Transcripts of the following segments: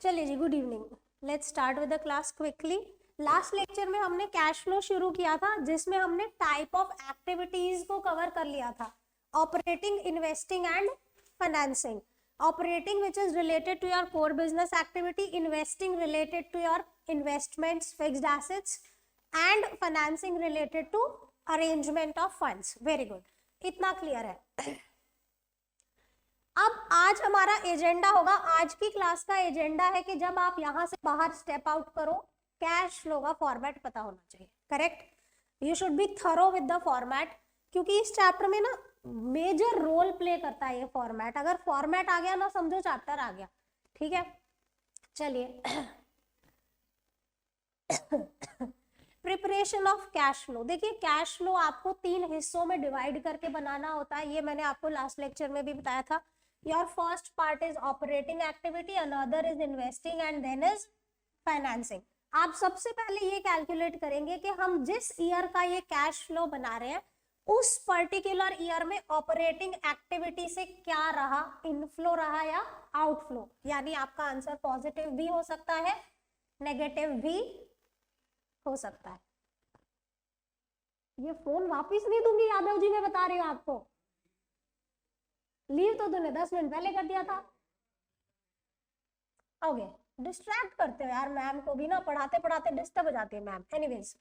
चलिए जी, good evening. Let's start with the class quickly. Last lecture में हमने कैश फ्लो शुरू किया था, जिसमें हमने टाइप ऑफ एक्टिविटीज को कवर कर लिया था। Operating, investing and financing. Operating which is related to your core business activity, investing related to your investments, fixed assets, and financing related to arrangement of funds. Very good, इतना clear है। अब आज हमारा agenda होगा, आज की class का agenda है कि जब आप यहां से बाहर स्टेप आउट करो, कैश फ्लो का फॉर्मेट पता होना चाहिए। Correct, you should be thorough with the format, क्योंकि इस चैप्टर में ना मेजर रोल प्ले करता है ये फॉर्मेट। अगर फॉर्मेट आ गया ना, समझो चैप्टर आ गया। ठीक है, चलिए। Preparation of cash flow. देखिए, कैश फ्लो आपको 3 हिस्सों में डिवाइड करके बनाना होता है। ये मैंने आपको लास्ट लेक्चर में भी बताया था। Your first part is operating activity, another is investing and then is financing. आप सबसे पहले ये कैलकुलेट करेंगे कि हम जिस ईयर का ये कैश फ्लो बना रहे हैं, उस पर्टिकुलर ईयर में ऑपरेटिंग एक्टिविटी से क्या रहा, इनफ्लो रहा या आउटफ्लो। यानी आपका आंसर पॉजिटिव भी हो सकता है, नेगेटिव भी हो सकता है। ये फोन वापिस नहीं दूंगी यादव जी, मैं बता रही हूँ आपको। लीव तो तूने 10 मिनट पहले कर दिया था। ओके, डिस्ट्रैक्ट करते हो यार मैम को भी ना, पढ़ाते पढ़ाते डिस्टर्ब हो जाती है ma'am. Anyways,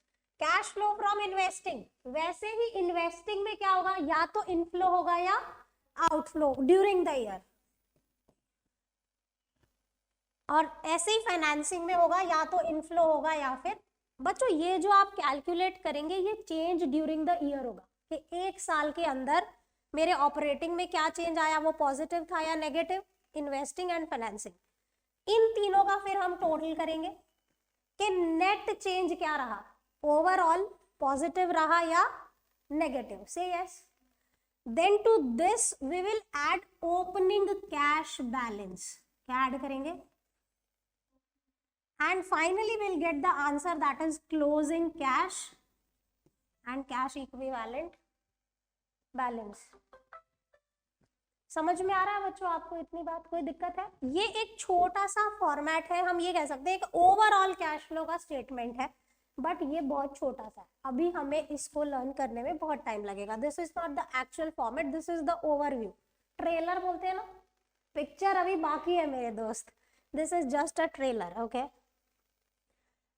cash flow from investing. वैसे ही इन्वेस्टिंग में क्या होगा, या तो इनफ्लो होगा या आउटफ्लो ड्यूरिंग द ईयर, और ऐसे ही फाइनेंसिंग में होगा, या तो इनफ्लो होगा या फिर। बच्चों, ये जो आप कैलकुलेट करेंगे ये चेंज ड्यूरिंग द ईयर होगा, कि एक साल के अंदर मेरे ऑपरेटिंग में क्या चेंज आया, वो पॉजिटिव था या नेगेटिव, इन्वेस्टिंग एंड फाइनेंसिंग। इन तीनों का फिर हम टोटल करेंगे कि नेट चेंज क्या रहा, ओवरऑल पॉजिटिव रहा या negative. Say yes, then to this we will add opening cash balance. क्या ऐड करेंगे, and finally will get the answer that is closing cash and cash equivalent balance. समझ में आ रहा है बच्चों आपको इतनी बात, कोई दिक्कत है? ये एक छोटा सा फॉर्मेट है, हम ये कह सकते हैं एक ओवरऑल कैश फ्लो का स्टेटमेंट है, बट ये बहुत छोटा सा है। अभी हमें इसको लर्न करने में बहुत टाइम लगेगा। This is not the actual format, this is the overview. Trailer बोलते हैं ना, पिक्चर अभी बाकी है मेरे दोस्त। This is just a trailer. Okay,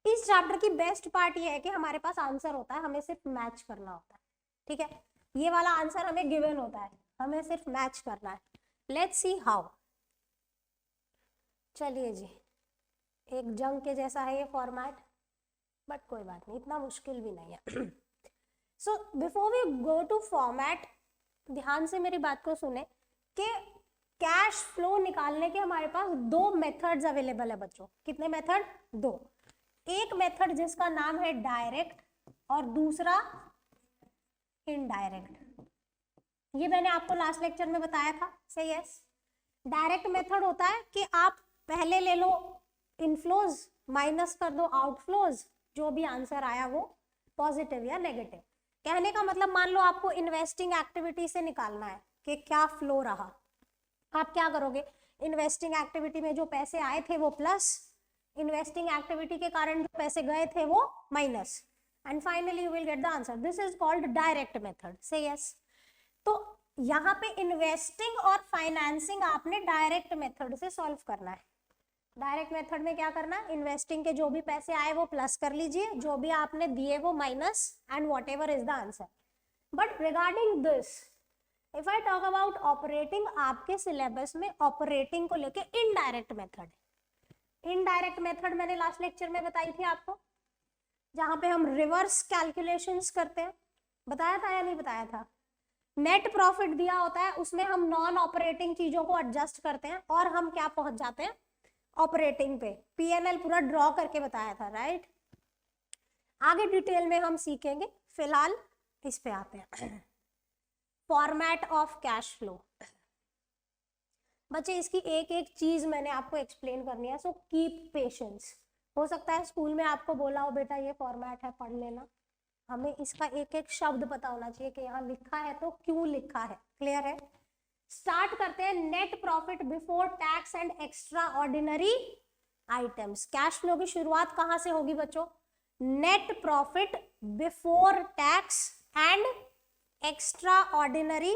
इस चैप्टर की बेस्ट पार्ट ये है कि हमारे पास आंसर होता है, हमें सिर्फ मैच करना होता है। ठीक है, ये वाला आंसर हमें गिवन होता है, हमें सिर्फ मैच करना है। Let's see how. चलिए जी, एक जंग के जैसा है ये फॉर्मेट, बट कोई बात नहीं, इतना मुश्किल भी नहीं है। So before we go to format, ध्यान से मेरी बात को सुने कि कैश फ्लो निकालने के हमारे पास 2 मेथड्स अवेलेबल है बच्चों। कितने मेथड? 2। एक मेथड जिसका नाम है डायरेक्ट और दूसरा इनडायरेक्ट। ये मैंने आपको लास्ट लेक्चर में बताया था। से यस, डायरेक्ट मेथड होता है कि आप पहले ले लो इनफ्लोज, माइनस कर दो आउटफ्लोज, जो भी आंसर आया वो पॉजिटिव या नेगेटिव। कहने का मतलब, मान लो आपको इन्वेस्टिंग एक्टिविटी से निकालना है कि क्या फ्लो रहा। आप क्या करोगे, इन्वेस्टिंग एक्टिविटी में जो पैसे आए थे वो प्लस, इन्वेस्टिंग एक्टिविटी के कारण जो पैसे गए थे वो minus, and finally you will get the answer. This is called direct method. से यस, तो यहाँ पे इन्वेस्टिंग और फाइनेंसिंग आपने डायरेक्ट मेथड से सॉल्व करना है। डायरेक्ट मेथड में क्या करना है, इन्वेस्टिंग के जो भी पैसे आए वो प्लस कर लीजिए, जो भी आपने दिए वो minus, and whatever is the answer. But regarding this, if I talk about operating, आपके सिलेबस में ऑपरेटिंग को लेके इनडायरेक्ट मेथड। इनडायरेक्ट मेथड मैंने लास्ट लेक्चर में बताई थी आपको, जहां पे हम रिवर्स कैलकुलेशंस करते हैं। बताया था या नहीं बताया था? नेट प्रॉफिट दिया होता है, उसमें हम नॉन ऑपरेटिंग चीजों को एडजस्ट करते हैं और हम क्या पहुंच जाते हैं, ऑपरेटिंग पे। पीएनएल पूरा ड्रॉ करके बताया था, राइट? आगे डिटेल में हम सीखेंगे, फिलहाल इस पे आते हैं। Format of cash flow. बच्चे, इसकी एक एक चीज मैंने आपको एक्सप्लेन करनी है, सो कीप पेशेंस। हो सकता है स्कूल में आपको बोला हो बेटा ये फॉर्मेट है, पढ़ लेना। हमें इसका एक एक शब्द पता होना चाहिए कि यहाँ लिखा है तो क्यों लिखा है। क्लियर है? स्टार्ट करते हैं। Net profit before tax and extra ordinary items. Cash flow की शुरुआत कहां से होगी बच्चों? Net profit before tax and extra ordinary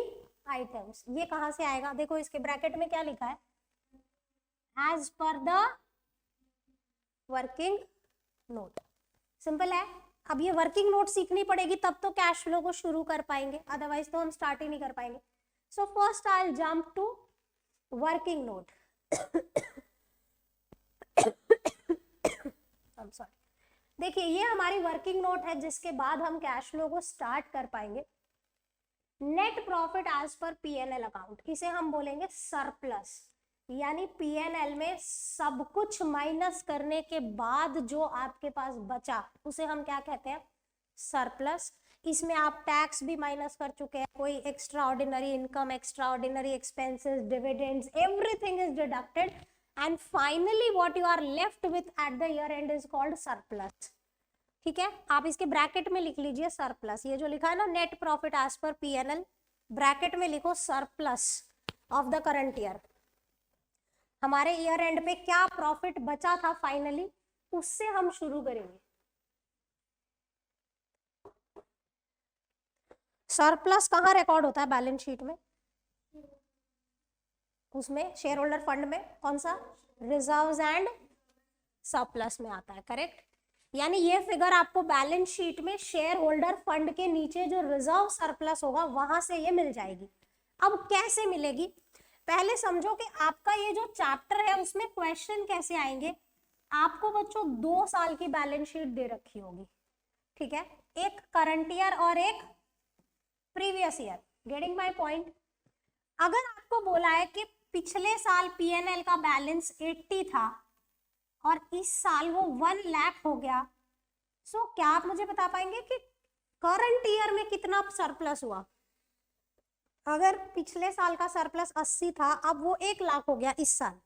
items. ये कहां से आएगा? देखो इसके ब्रैकेट में क्या लिखा है, as per the working note. Simple है। अब ये वर्किंग नोट सीखनी पड़ेगी तब तो कैश फ्लो को शुरू कर पाएंगे, अदरवाइज तो हम स्टार्ट ही नहीं कर पाएंगे। So first I will jump to working note. I'm sorry. देखिए ये हमारी वर्किंग नोट है जिसके बाद हम कैश फ्लो को स्टार्ट कर पाएंगे। Net profit as per PNL account, इसे हम बोलेंगे सरप्लस, यानी पीएनएल में सब कुछ माइनस करने के बाद जो आपके पास बचा उसे हम क्या कहते हैं? सरप्लस। इसमें आप टैक्स भी माइनस कर चुके हैं, कोई extraordinary income, extraordinary expenses, dividends, everything is deducted and finally what you are left with at the year end is called surplus. ठीक है, आप इसके ब्रैकेट में लिख लीजिए सरप्लस। ये जो लिखा है ना net profit as per PNL, bracket में लिखो surplus of the current year. हमारे ईयर एंड पे क्या प्रॉफिट बचा था फाइनली, उससे हम शुरू करेंगे। सरप्लस कहाँ रिकॉर्ड होता है? बैलेंस शीट में, उसमें शेयर होल्डर फंड में। कौन सा? रिजर्व्स एंड सरप्लस में आता है, करेक्ट। यानी ये फिगर आपको बैलेंस शीट में शेयर होल्डर फंड के नीचे जो रिजर्व सरप्लस होगा वहां से ये मिल जाएगी। अब कैसे मिलेगी? पहले समझो कि आपका ये जो चैप्टर है उसमें क्वेश्चन कैसे आएंगे। आपको बच्चों 2 साल की बैलेंस शीट दे रखी होगी, ठीक है, एक करंट ईयर और एक previous year. Getting my point? अगर आपको बोला है कि पिछले साल पीएनएल का बैलेंस 80 था और इस साल वो 1 लाख हो गया, सो क्या आप मुझे बता पाएंगे कि करंट ईयर में कितना सरप्लस हुआ? अगर पिछले साल का सरप्लस 80 था, अब वो 1 लाख हो गया इस साल,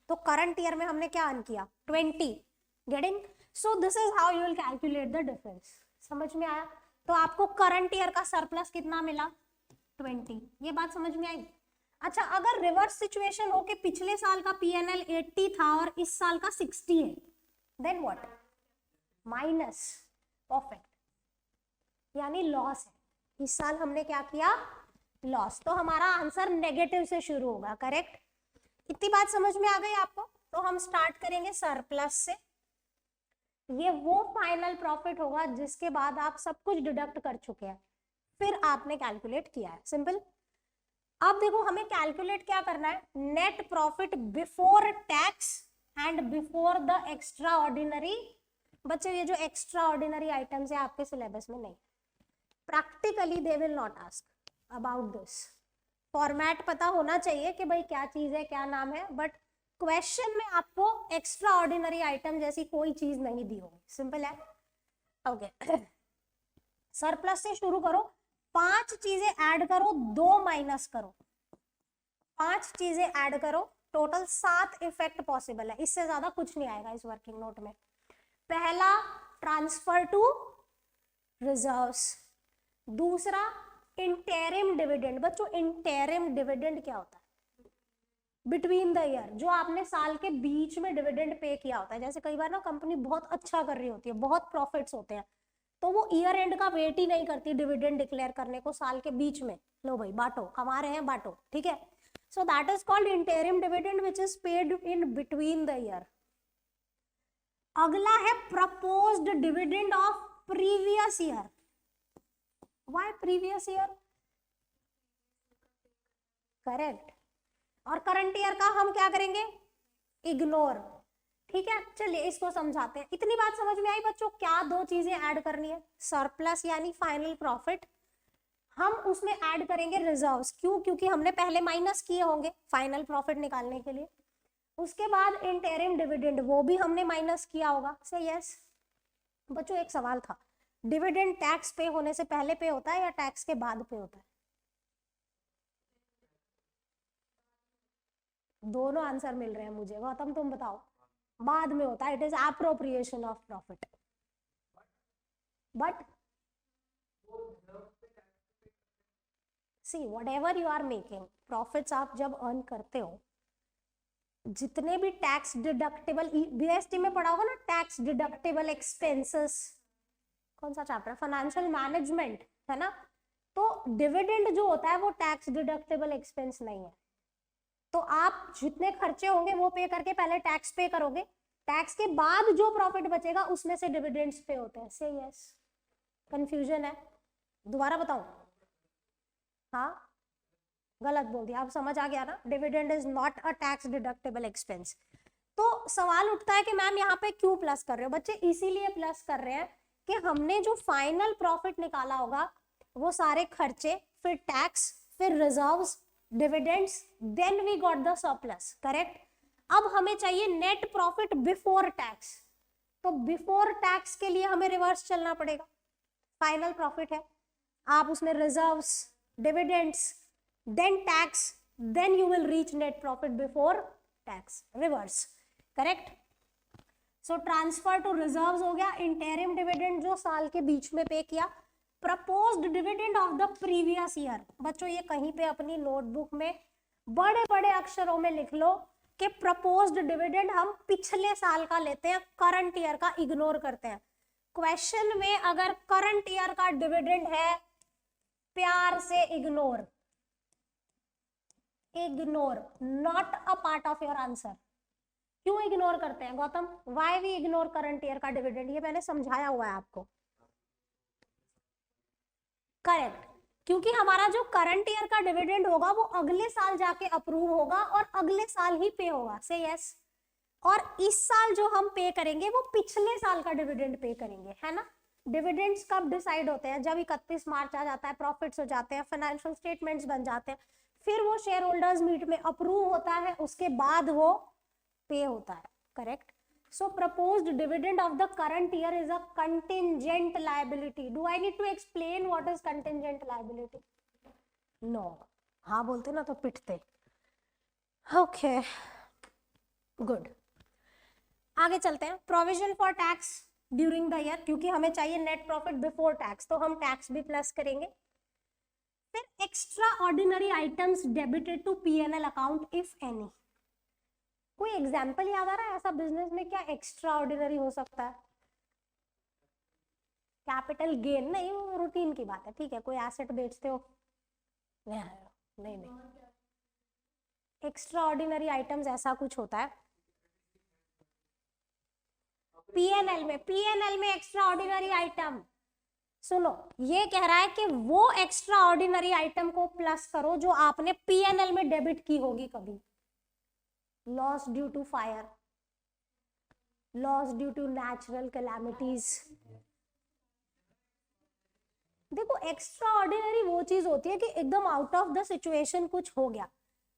तो करंट ईयर में हमने क्या अर्न किया? 20। Getting? So this is how you will calculate the difference. समझ में आया? तो आपको करंट ईयर का सरप्लस कितना मिला? 20। ये बात समझ में आई? अच्छा, अगर रिवर्स सिचुएशन हो कि पिछले साल का पीएनएल 80 था और इस साल का 60 है, देन व्हाट? माइनस प्रॉफिट, यानी लॉस है। इस साल हमने क्या किया? लॉस। तो हमारा आंसर नेगेटिव से शुरू होगा, करेक्ट। इतनी बात समझ में आ गई आपको? तो हम स्टार्ट करेंगे सरप्लस से। ये वो फाइनल प्रॉफिट होगा जिसके बाद आप सब कुछ डिडक्ट कर चुके हैं, फिर आपने कैलकुलेट किया है। सिंपल। अब देखो हमें कैलकुलेट क्या करना है? Net profit before tax and before the extra ordinary. बच्चे ये जो एक्स्ट्रा ऑर्डिनरी आइटम्स है आपके सिलेबस में नहीं, practically they will not ask about this. Format पता होना चाहिए कि भाई क्या चीज है, क्या नाम है, बट क्वेश्चन में आपको एक्स्ट्रा ऑर्डिनरी आइटम जैसी कोई चीज नहीं दी होगी। सिंपल है, ओके। सरप्लस से शुरू करो, 5 चीजें ऐड करो, 2 माइनस करो, 5 चीजें ऐड करो, टोटल 7 इफेक्ट पॉसिबल है। इससे ज्यादा कुछ नहीं आएगा इस वर्किंग नोट में। पहला, ट्रांसफर टू रिजर्व्स। दूसरा, इंटेरिम डिविडेंड। बच्चों इंटेरिम डिविडेंड क्या होता है? बिटवीन द ईयर, जो आपने साल के बीच में डिविडेंड पे किया होता है। जैसे कई बार ना कंपनी बहुत अच्छा कर रही होती है, बहुत प्रॉफिट्स होते हैं, तो वो ईयर एंड का वेट ही नहीं करती डिविडेंड डिक्लेयर करने को, साल के बीच में लो भाई बांटो, कमा रहे हैं बांटो, ठीक है। So that is called interim dividend which is paid in between the year. अगला है proposed dividend of previous year. Why previous year? Correct. और करंट ईयर का हम क्या करेंगे? इग्नोर। ठीक है, चलिए इसको समझाते हैं। इतनी बात समझ में आई बच्चों? क्या 2 चीजें ऐड करनी है? सरप्लस यानी फाइनल प्रॉफिट, हम उसमें ऐड करेंगे रिजर्व्स। क्यों? क्योंकि हमने पहले माइनस किए होंगे फाइनल प्रॉफिट निकालने के लिए। उसके बाद इंटेरिम डिविडेंड, वो भी हमने माइनस किया होगा। से यस बच्चों, एक सवाल था, डिविडेंड टैक्स पे होने से पहले पे होता है या टैक्स के बाद पे होता है? दोनों आंसर मिल रहे हैं मुझे। गौतम तुम बताओ। बाद में होता है, it is appropriation of profit. But see whatever you are making profits, आप जब अर्न करते हो जितने भी टैक्स डिडक्टेबल, बीएसटी में पढ़ा होगा ना, टैक्स डिडक्टेबल एक्सपेंसेस, कौन सा चैप्टर, फाइनेंशियल मैनेजमेंट, है ना। तो डिविडेंड जो होता है वो टैक्स डिडक्टेबल एक्सपेंस नहीं है। तो आप जितने खर्चे होंगे वो पे करके पहले टैक्स पे करोगे, टैक्स के बाद जो प्रॉफिट बचेगा उसमें से डिविडेंड्स पे होते हैं। से यस, कंफ्यूजन है? दोबारा बताऊं? हाँ, गलत बोल दिया, आप समझ आ गया ना। Dividend is not a tax deductible expense. तो सवाल उठता है कि मैम यहाँ पे क्यों प्लस कर रहे हो? बच्चे इसीलिए प्लस कर रहे हैं कि हमने जो फाइनल प्रॉफिट निकाला होगा वो सारे खर्चे, फिर टैक्स, फिर reserves, dividends, then we got the surplus, correct. अब हमें चाहिए नेट प्रॉफिट बिफोर टैक्स। तो बिफोर टैक्स के लिए हमें रिवर्स चलना पड़ेगा। फाइनल प्रॉफिट है, आप उसमें reserves, dividends, then tax, then you will reach net profit before tax, reverse, correct। so transfer to reserves हो गया, interim dividend जो साल के बीच में पे किया, proposed dividend of the previous year। बच्चों ये कहीं पे अपनी नोटबुक में बड़े बड़े अक्षरों में लिख लो कि proposed dividend हम पिछले साल का लेते हैं, करंट ईयर का इग्नोर करते हैं। क्वेश्चन में अगर करंट ईयर का डिविडेंड है, प्यार से ignore, ignore, not a part of your answer. क्यों इग्नोर करते हैं Gautam? Why we ignore current year का डिविडेंड? ये मैंने समझाया हुआ है आपको, करेक्ट। क्योंकि हमारा जो करंट ईयर का डिविडेंड होगा वो अगले साल जाके अप्रूव होगा और अगले साल ही पे होगा। से यस। और इस साल जो हम पे करेंगे वो पिछले साल का डिविडेंड पे करेंगे, है ना। डिविडेंड्स कब डिसाइड होते हैं? जब 31 मार्च आ जाता है, प्रॉफिट्स हो जाते हैं, फाइनेंशियल स्टेटमेंट्स बन जाते हैं, फिर वो शेयर होल्डर्स मीट में अप्रूव होता है, उसके बाद वो पे होता है, correct. So proposed dividend of the current year is a contingent liability. Do I need to explain what is contingent liability? No. हाँ बोलते ना तो पिटते। Okay, good. आगे चलते हैं। Provision for tax during the year, क्योंकि हमें चाहिए नेट प्रॉफिट बिफोर टैक्स, तो हम टैक्स भी प्लस करेंगे। फिर extra ordinary items debited to PNL account if any. कोई एग्जांपल याद आ रहा है ऐसा बिजनेस में क्या एक्स्ट्रा ऑर्डिनरी हो सकता है? कैपिटल गेन नहीं, वो रूटीन की बात है, ठीक है। कोई एसेट बेचते हो? नहीं नहीं, एक्स्ट्रा ऑर्डिनरी आइटम्स ऐसा कुछ होता है पीएनएल में। पीएनएल में एक्स्ट्रा ऑर्डिनरी आइटम, सुनो, ये कह रहा है कि वो एक्स्ट्रा ऑर्डिनरी आइटम को प्लस करो जो आपने पीएनएल में डेबिट की होगी कभी। Loss due to fire, loss due to natural calamities. देखो, एक्स्ट्रा ऑर्डिनरी वो चीज होती है कि एकदम आउट ऑफ द सिचुएशन कुछ हो गया।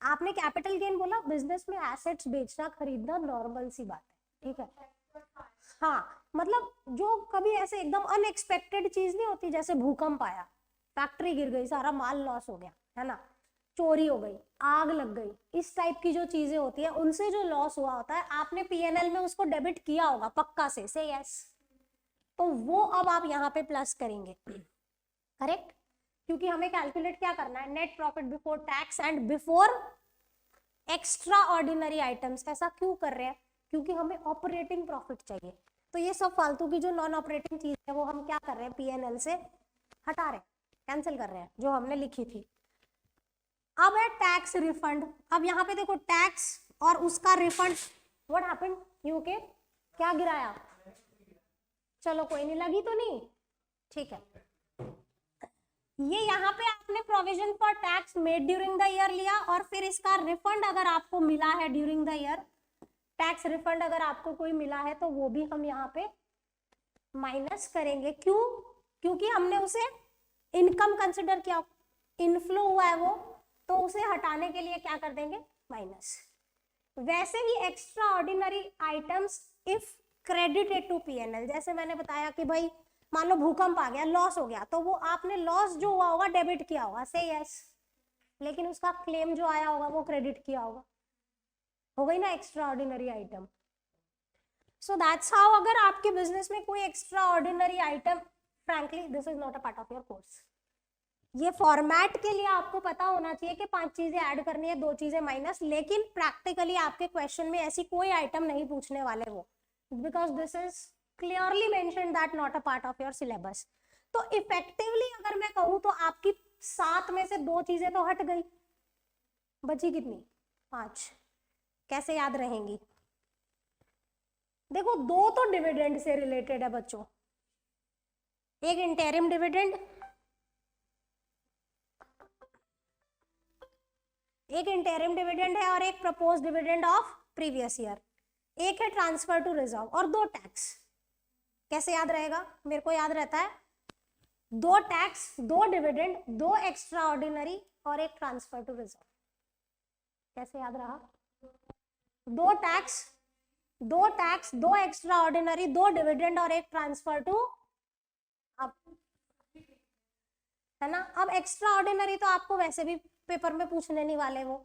आपने कैपिटल गेन बोला, बिजनेस में एसेट्स बेचना खरीदना नॉर्मल सी बात है, ठीक है। हाँ, मतलब जो कभी ऐसे एकदम अनएक्सपेक्टेड चीज नहीं होती, जैसे भूकंप आया, फैक्ट्री गिर गई, सारा माल लॉस हो गया, है ना, चोरी हो गई, आग लग गई, इस टाइप की जो चीजें होती है उनसे जो लॉस हुआ होता है, आपने पीएनएल में उसको डेबिट किया होगा पक्का से यस। तो वो अब आप यहाँ पे प्लस करेंगे, करेक्ट। क्योंकि हमें कैलकुलेट क्या करना है? Net profit before tax and before extra ordinary items. ऐसा क्यों कर रहे हैं? क्योंकि हमें ऑपरेटिंग प्रॉफिट चाहिए। तो ये सब फालतू की जो नॉन ऑपरेटिंग चीज है वो हम क्या कर रहे हैं? पीएनएल से हटा रहे हैं, कैंसिल कर रहे हैं, जो हमने लिखी थी। अब है टैक्स रिफंड। अब यहाँ पे देखो, टैक्स और उसका रिफंड। What happened? यूके क्या गिराया? चलो कोई नहीं, लगी तो नहीं, ठीक है। ये यहाँ पे आपने provision for tax made during the year लिया, और फिर इसका रिफंड अगर आपको मिला है during the year, tax refund अगर आपको कोई मिला है तो वो भी हम यहाँ पे माइनस करेंगे। क्यों? क्योंकि हमने उसे इनकम कंसिडर किया, इनफ्लो हुआ है वो, तो उसे हटाने के लिए क्या कर देंगे? माइनस। वैसे ही extra ordinary items if credited to PNL, जैसे मैंने बताया कि भाई मान लो भूकंप आ गया, लॉस हो गया, तो वो आपने लॉस जो हुआ होगा डेबिट किया होगा, से यस, लेकिन उसका क्लेम जो आया होगा वो क्रेडिट किया होगा, हो गई ना extra ordinary item. So that's how अगर आपके बिजनेस में कोई extraordinary item, frankly this is not a part of your course, ये फॉर्मेट के लिए आपको पता होना चाहिए कि 5 चीजें ऐड करनी है, 2 चीजें माइनस, लेकिन प्रैक्टिकली आपके क्वेश्चन में ऐसी कोई आइटम नहीं पूछने वाले वो, because this is clearly mentioned that not a part of your syllabus. तो इफेक्टिवली अगर मैं कहूँ तो आपकी 7 में से 2 चीजें तो हट गई, बची कितनी? 5। कैसे याद रहेंगी? देखो 2 तो डिविडेंड से रिलेटेड है बच्चों, एक इंटरिम डिविडेंड, एक इंटरिम डिविडेंड है और एक propose dividend of previous year, एक है ट्रांसफर टू रिजर्व और 2 टैक्स। कैसे याद रहेगा? मेरे को याद रहता है 2 टैक्स, 2 डिविडेंड, 2 एक्स्ट्रा ऑर्डिनरी और एक ट्रांसफर टू रिजर्व। कैसे याद रहा? 2 टैक्स, 2 एक्स्ट्रा ऑर्डिनरी, 2 डिविडेंड और एक ट्रांसफर टू, अब है ना। अब एक्स्ट्रा ऑर्डिनरी तो आपको वैसे भी पेपर में पूछने नहीं वाले वो,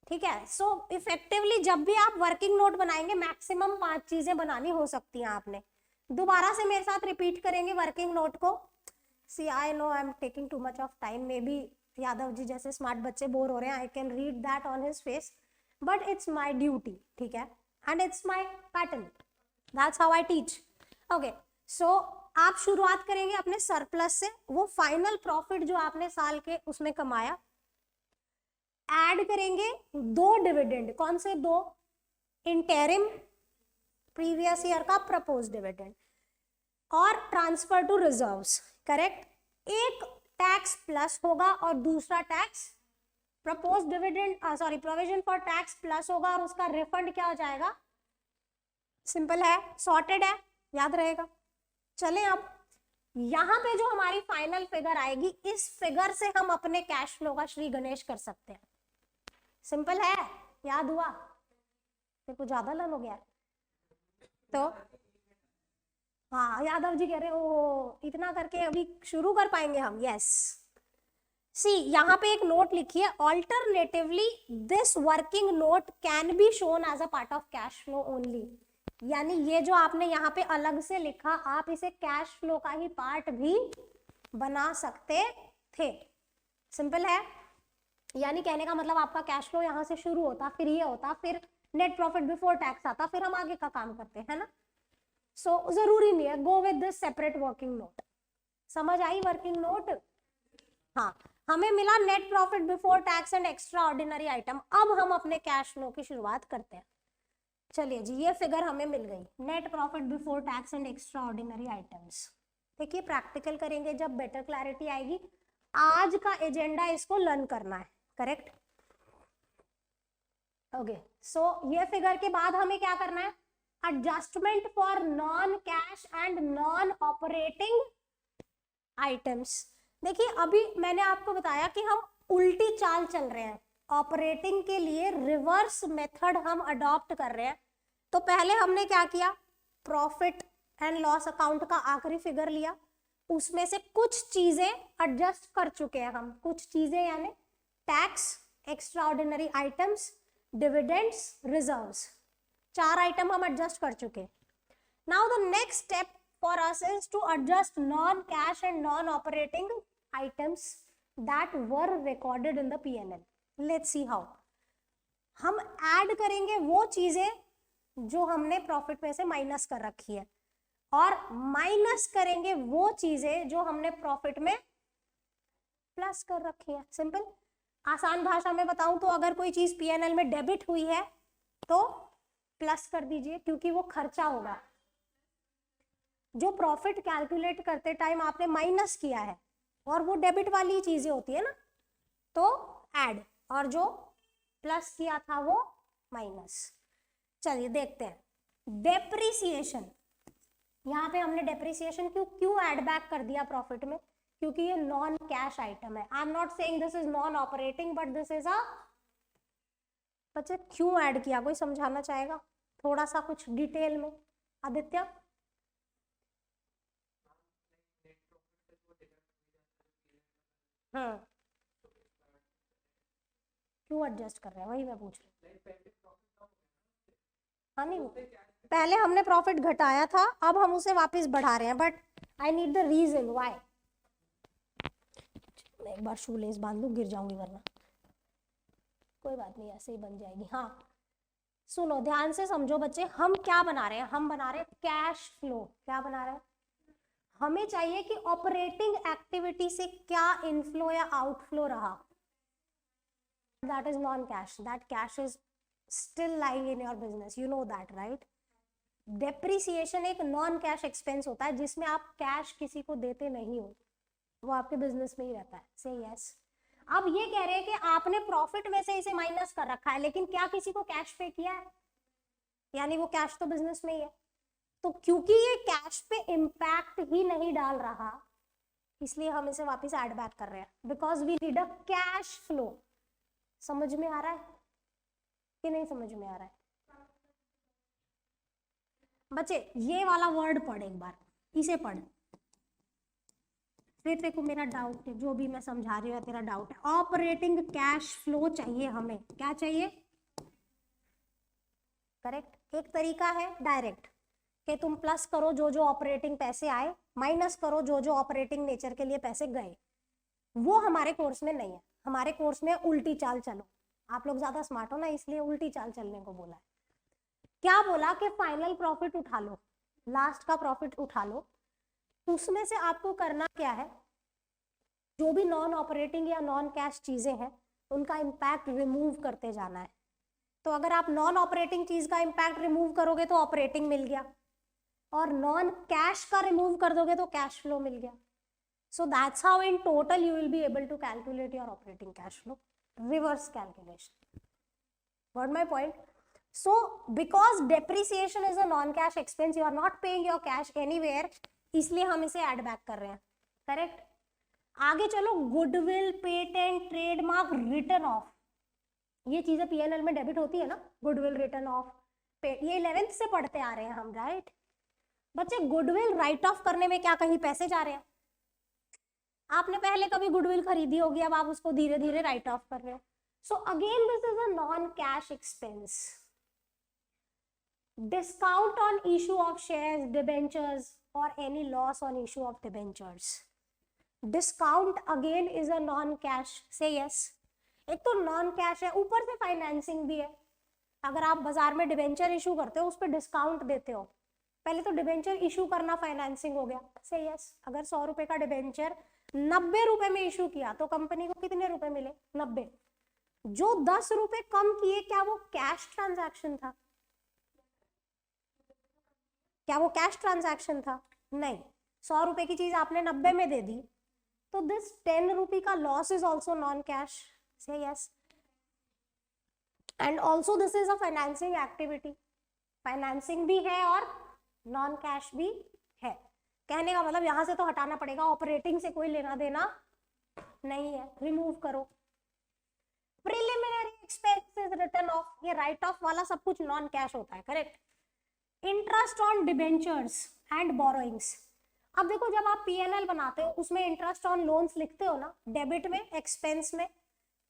ठीक है। सो इफेक्टिवली जब भी आप वर्किंग नोट बनाएंगे मैक्सिमम 5 चीजें बनानी हो सकती हैं आपने। दोबारा से मेरे साथ रिपीट करेंगे वर्किंग नोट को। See I know I am taking too much of time, maybe Yadav ji जैसे स्मार्ट बच्चे बोर हो रहे हैं, I can read that on his face, but it's my duty, ठीक है, and it's my pattern, that's how I teach. Okay, so आप शुरुआत करेंगे अपने सरप्लस से, वो फाइनल प्रॉफिट जो आपने साल के उसमें कमाया, ऐड करेंगे 2 डिविडेंड। कौन से 2? इंटरिम, प्रीवियस ईयर का प्रपोज डिविडेंड, और ट्रांसफर टू रिजर्व्स, करेक्ट। एक टैक्स प्लस होगा और दूसरा tax propose dividend, sorry provision for tax plus होगा और उसका रिफंड क्या हो जाएगा? सिंपल है, सॉर्टेड है, याद रहेगा। चलें अब यहां पे जो हमारी फाइनल फिगर आएगी, इस फिगर से हम अपने कैश फ्लो का श्री गणेश कर सकते हैं। सिंपल है, याद हुआ? मेरे को ज्यादा लन हो गया तो हाँ, यादव जी कह रहे हो इतना करके अभी शुरू कर पाएंगे हम? यस। सी यहाँ पे एक नोट लिखी है, alternatively this working note can be shown as a part of cash flow only. यानी ये जो आपने यहाँ पे अलग से लिखा, आप इसे कैश फ्लो का ही पार्ट भी बना सकते थे। सिंपल है, यानी कहने का मतलब आपका कैश फ्लो यहाँ से शुरू होता, फिर ये होता, फिर नेट प्रॉफिट बिफोर टैक्स आता, फिर हम आगे का काम करते हैं ना। सो जरूरी नहीं है, go with this separate working note. समझ आई वर्किंग नोट? हाँ, हमें मिला net profit before tax and extra ordinary item. अब हम अपने कैश फ्लो की शुरुआत करते हैं। चलिए जी, ये फिगर हमें मिल गई, net profit before tax and extra ordinary items. देखिए प्रैक्टिकल करेंगे जब बेटर क्लैरिटी आएगी। आज का एजेंडा इसको लर्न करना है, करेक्ट। ओके, सो ये फिगर के बाद हमें क्या करना है? Adjustment for non cash and non operating items. देखिए अभी मैंने आपको बताया कि हम उल्टी चाल चल रहे हैं, ऑपरेटिंग के लिए रिवर्स मेथड हम अडॉप्ट कर रहे हैं। तो पहले हमने क्या किया? प्रॉफिट एंड लॉस अकाउंट का आखिरी फिगर लिया, उसमें से कुछ चीजें एडजस्ट कर चुके हैं हम, कुछ चीजें यानी tax, extra ordinary items, dividends, reserves, 4 item हम एडजस्ट कर चुके। Now the next step for us is to adjust non-cash and non-operating items that were recorded in the P&L. Let's see how. हम ऐड करेंगे वो चीजें जो हमने profit में से माइनस कर रखी है और माइनस करेंगे वो चीजें जो हमने प्रॉफिट में प्लस कर रखी है। सिंपल, आसान भाषा में बताऊं तो अगर कोई चीज P&L में डेबिट हुई है तो प्लस कर दीजिए, क्योंकि वो खर्चा होगा। जो प्रॉफिट कैलकुलेट करते टाइम आपने माइनस किया है और वो डेबिट वाली चीजें होती है ना, तो ऐड, और जो प्लस किया था वो माइनस। चलिए देखते हैं डेप्रिसिएशन। यहाँ पे हमने डेप्रिसिएशन क्यों ऐड बैक कर दिया प्रॉफिट में? क्योंकि ये नॉन कैश आइटम है। I am not saying this is non operating, but this is अ, बच्चे क्यों ऐड किया? कोई समझाना चाहेगा थोड़ा सा कुछ डिटेल में? आदित्य, हाँ क्यों एडजस्ट कर रहे हैं, वही मैं पूछ रही हूँ। हाँ नहीं, पहले हमने प्रॉफिट घटाया था, अब हम उसे वापस बढ़ा रहे हैं, but I need the reason why. एक बार शू लेस बांध लूं, गिर जाऊंगी वरना, कोई बात नहीं ऐसे ही बन जाएगी। हाँ सुनो ध्यान से समझो बच्चे, हम क्या बना रहे हैं, हम बना रहे हैं कैश फ्लो। क्या बना रहे हैं, हमें चाहिए कि ऑपरेटिंग एक्टिविटी से क्या इनफ्लो या आउटफ्लो रहा, that is non cash, that cash is still lying in your business, you know that right. Depreciation एक नॉन कैश एक्सपेंस होता है जिसमें आप कैश किसी को देते नहीं हो, वो आपके बिजनेस में ही रहता है। से यस अब ये कह रहे हैं कि आपने प्रॉफिट में से इसे माइनस कर रखा है, लेकिन क्या किसी को कैश पे किया है, यानी वो कैश तो बिजनेस में ही है। तो क्योंकि ये कैश पे इम्पैक्ट ही नहीं डाल रहा, इसलिए हम इसे वापस ऐड बैक कर रहे हैं, because we need a cash flow. समझ में आ रहा है कि नहीं समझ में आ रहा है बच्चे? ये वाला वर्ड पढ़ एक बार, इसे पढ़, फिर देखो मेरा डाउट है, जो भी मैं समझा रही हूँ तेरा डाउट है। ऑपरेटिंग कैश फ्लो चाहिए हमें, क्या चाहिए, करेक्ट। एक तरीका है डायरेक्ट, कि तुम प्लस करो जो जो ऑपरेटिंग पैसे आए, माइनस करो जो जो ऑपरेटिंग नेचर के लिए पैसे गए। वो हमारे कोर्स में नहीं है, हमारे कोर्स में उल्टी चाल चलो। आप लोग ज्यादा स्मार्ट हो ना, इसलिए उल्टी चाल चलने को बोला है। क्या बोला कि फाइनल प्रॉफिट उठा लो, लास्ट का प्रॉफिट उठा लो, उसमें से आपको करना क्या है, जो भी नॉन ऑपरेटिंग या नॉन कैश चीजें हैं उनका इम्पैक्ट रिमूव करते जाना है। तो अगर आप नॉन ऑपरेटिंग चीज का इम्पैक्ट रिमूव करोगे तो ऑपरेटिंग मिल गया, और नॉन कैश का रिमूव कर दोगे तो कैश फ्लो मिल गया। So that's how in total you will be able to calculate your operating cash flow, reverse calculation. Got my point? So because depreciation is a non-cash expense, you are not paying your cash anywhere, इसलिए हम इसे add back कर रहे हैं, correct? आगे चलो, goodwill, patent, trademark, return of, ये चीजें पीएनएल में डेबिट होती है ना, गुडविल, रिटर्न ऑफ, ये 11th से पढ़ते आ रहे हैं हम, राइट? बच्चे गुडविल राइट ऑफ करने में क्या कहीं पैसे जा रहे हैं? आपने पहले कभी गुडविल खरीदी होगी, अब आप उसको धीरे धीरे राइट ऑफ कर रहे हो। So again this is a non cash expense. Discount on issue of shares, debentures और any loss on issue of debentures, discount again is a non cash. Say yes, एक तो नॉन कैश है, ऊपर से financing भी है। अगर आप बाजार में डिबेंचर इशू करते हो, उस पर डिस्काउंट देते हो, पहले तो डिबेंचर इशू करना फाइनेंसिंग हो गया। से यस, अगर 100 रुपए का डिबेंचर 90 रुपए में इशू किया तो कंपनी को कितने रुपए मिले? 90। जो 10 रुपए कम किए, क्या वो कैश ट्रांजैक्शन था? क्या वो कैश ट्रांजैक्शन था? नहीं। 100 रुपए की चीज आपने 90 में दे दी, तो दिस 10 रुपए का loss is also non cash. Say yes, and also this is a financing activity, financing भी है और नॉन कैश भी है। कहने का मतलब यहां से तो हटाना पड़ेगा, ऑपरेटिंग से कोई लेना देना नहीं है, रिमूव करो। प्रिलिमिनरी एक्सपेंसेस, रिटर्न ऑफ, ये राइट ऑफ वाला सब कुछ नॉन कैश होता है, correct. Interest on debentures and borrowings, अब देखो जब आप पीएनएल बनाते हो उसमें इंटरेस्ट ऑन लोन्स लिखते हो ना, डेबिट में, एक्सपेंस में,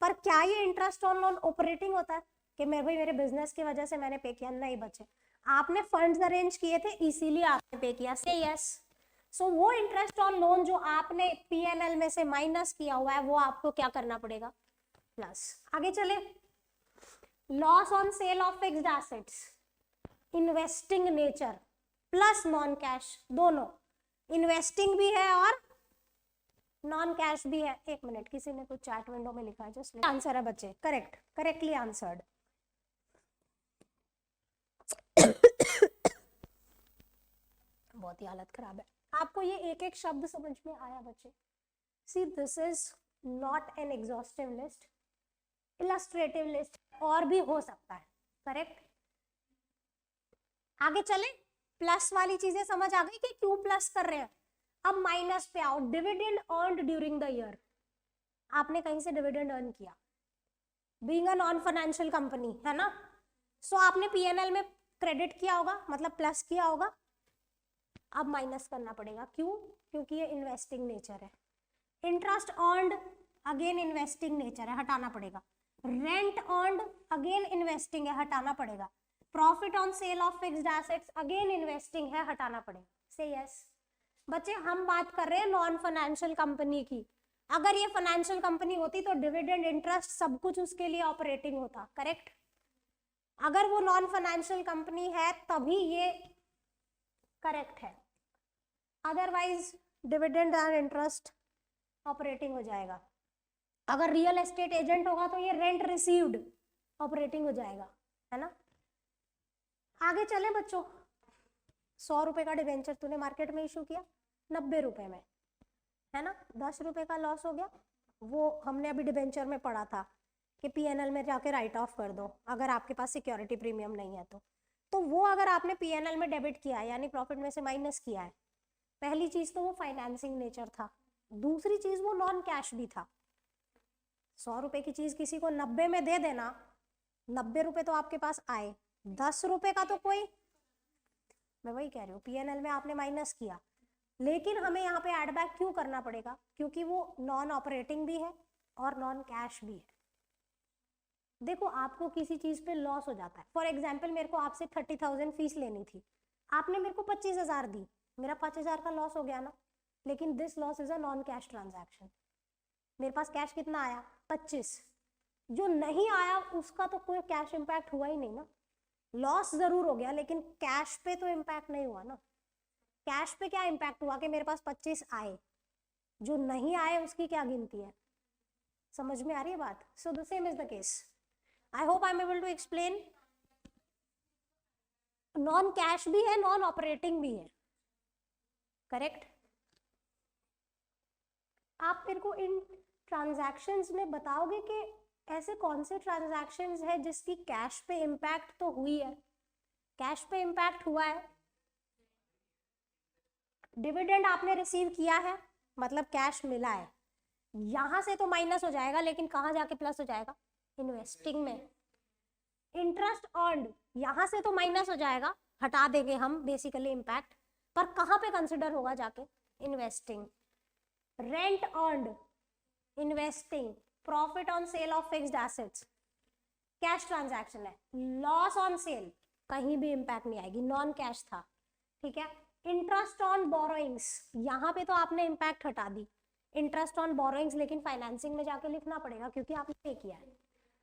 पर क्या ये इंटरेस्ट ऑन लोन ऑपरेटिंग होता है कि मेरे बिजनेस की वजह से मैंने पे किया? नहीं बच्चे, आपने फंड्स अरेंज किए थे इसीलिए आपने पे किया। से यस, सो वो इंटरेस्ट ऑन लोन जो आपने पीएनएल में से माइनस किया हुआ है वो आपको क्या करना पड़ेगा? प्लस। आगे चले, loss on sale of fixed assets, investing nature plus non cash, दोनों, इन्वेस्टिंग भी है और नॉन कैश भी है। एक मिनट, किसी ने कुछ चैट विंडो में लिखा है, जस्ट आंसर है बच्चे, करेक्ट, करेक्टली आंसर्ड। बहुत ही हालत खराब है। आपको ये एक एक शब्द समझ में आया बच्चे? See this is not an exhaustive list, illustrative list, और भी हो सकता है, करेक्ट। आगे चले, प्लस वाली चीजें समझ आ गई कि क्यों प्लस कर रहे हैं। अब माइनस पे आओ, dividend earned during the year, आपने कहीं से डिविडेंड अर्न किया, being a non financial company, है ना, सो आपने पीएनएल में क्रेडिट किया होगा, मतलब प्लस किया होगा, अब माइनस करना पड़ेगा। क्यों? क्योंकि ये इन्वेस्टिंग नेचर है। Interest earned, again investing nature है, हटाना पड़ेगा। रेंट अर्न्ड, अगेन इन्वेस्टिंग है, हटाना पड़ेगा। Profit on sale of fixed assets, again investing है, हटाना पड़ेगा। से यस, बच्चे हम बात कर रहे हैं नॉन फाइनेंशियल कंपनी की, अगर ये फाइनेंशियल कंपनी होती तो डिविडेंड, इंटरेस्ट सब कुछ उसके लिए ऑपरेटिंग होता, करेक्ट। अगर वो नॉन फाइनेंशियल कंपनी है तभी ये करेक्ट है, otherwise dividend and interest operating हो जाएगा। अगर रियल एस्टेट एजेंट होगा तो ये रेंट रिसीव्ड ऑपरेटिंग हो जाएगा, है ना। आगे चले बच्चों, 100 रुपए का डिवेंचर तूने मार्केट में इशू किया 90 रुपए में, है ना, 10 रुपए का लॉस हो गया। वो हमने अभी डिवेंचर में पढ़ा था कि पीएनएल में जाके राइट ऑफ कर दो अगर आपके पास सिक्योरिटी प्रीमियम नहीं है तो वो अगर आपने पीएनएल में डेबिट किया है यानी प्रॉफिट में से माइनस किया है, पहली चीज तो वो फाइनेंसिंग नेचर था, दूसरी चीज वो नॉन कैश भी था। 100 रुपए की चीज किसी को 90 में दे देना, 90 रुपए तो आपके पास आए, 10 रुपए का तो कोई, मैं वही कह रही हूँ, पीएनएल में आपने माइनस किया, लेकिन हमें यहाँ पे एड बैक क्यों करना पड़ेगा, क्योंकि वो नॉन ऑपरेटिंग भी है और नॉन कैश भी है। देखो आपको किसी चीज पे लॉस हो जाता है, फॉर एग्जाम्पल मेरे को आपसे 30,000 फीस लेनी थी, आपने मेरे को 25,000 दी, मेरा 5,000 का लॉस हो गया ना, लेकिन this loss is a non cash transaction. मेरे पास कैश कितना आया 25, जो नहीं आया उसका तो कोई कैश इंपैक्ट हुआ ही नहीं ना, लॉस जरूर हो गया लेकिन कैश पे तो इंपैक्ट नहीं हुआ ना। कैश पे क्या इंपैक्ट हुआ कि मेरे पास 25 आए, जो नहीं आए उसकी क्या गिनती है, समझ में आ रही है बात। So the same is the case, I hope I am able to explain. Non cash भी है, नॉन ऑपरेटिंग भी है, करेक्ट। आप मेरे को इन ट्रांजैक्शंस में बताओगे कि ऐसे कौन से ट्रांजैक्शंस है जिसकी कैश पे इम्पैक्ट तो हुई है, कैश पे इम्पैक्ट हुआ है। डिविडेंड आपने रिसीव किया है मतलब कैश मिला है, यहां से तो माइनस हो जाएगा लेकिन कहां जाके प्लस हो जाएगा, इन्वेस्टिंग में। इंटरेस्ट अर्न्ड यहां से तो माइनस हो जाएगा, हटा देंगे हम बेसिकली इम्पैक्ट, पर कहां पे कंसिडर होगा जाके, investing. Rent earned investing, profit on sale of fixed assets cash transaction है, लॉस ऑन सेल कहीं भी इंपैक्ट नहीं आएगी, नॉन कैश था, ठीक है। इंटरेस्ट ऑन बोरोइंग्स, यहाँ पे तो आपने इंपैक्ट हटा दी, इंटरेस्ट ऑन बोरोइंग्स, लेकिन फाइनेंसिंग में जाके लिखना पड़ेगा क्योंकि आपने पे किया है,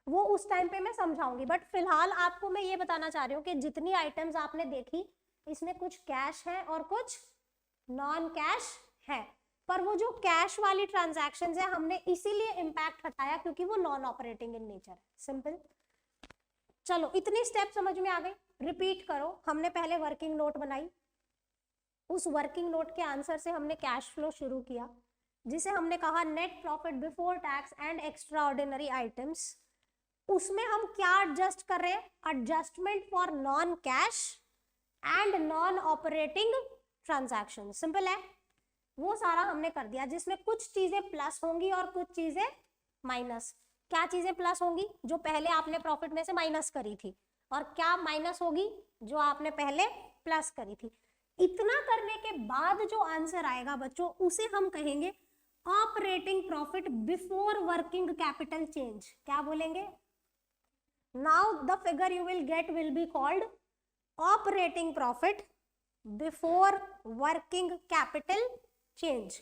वो उस टाइम पे मैं समझाऊंगी, बट फिलहाल आपको मैं ये बताना चाह रही हूँ कि जितनी आइटम्स आपने देखी इसमें कुछ कैश है और कुछ नॉन कैश है, पर वो जो कैश वाली ट्रांजैक्शंस है हमने इसीलिए इंपैक्ट हटाया क्योंकि वो नॉन ऑपरेटिंग इन नेचर है, सिंपल। चलो इतनी स्टेप समझ में आ गई, रिपीट करो। हमने पहले वर्किंग नोट बनाई, उस वर्किंग नोट के आंसर से हमने कैश फ्लो शुरू किया, जिसे हमने कहा net profit before tax and extra ordinary items. उसमें हम क्या एडजस्ट कर रहे हैं, adjustment for non cash and non operating transaction, simple है, वो सारा हमने कर दिया, जिसमें कुछ चीजें प्लस होंगी और कुछ चीजें माइनस। क्या चीजें प्लस होंगी, जो पहले आपने प्रॉफिट में से माइनस करी थी, और क्या माइनस होगी, जो आपने पहले प्लस करी थी। इतना करने के बाद जो आंसर आएगा बच्चों उसे हम कहेंगे operating profit before working capital change. क्या बोलेंगे, now the figure you will gate will be called operating profit before working capital change.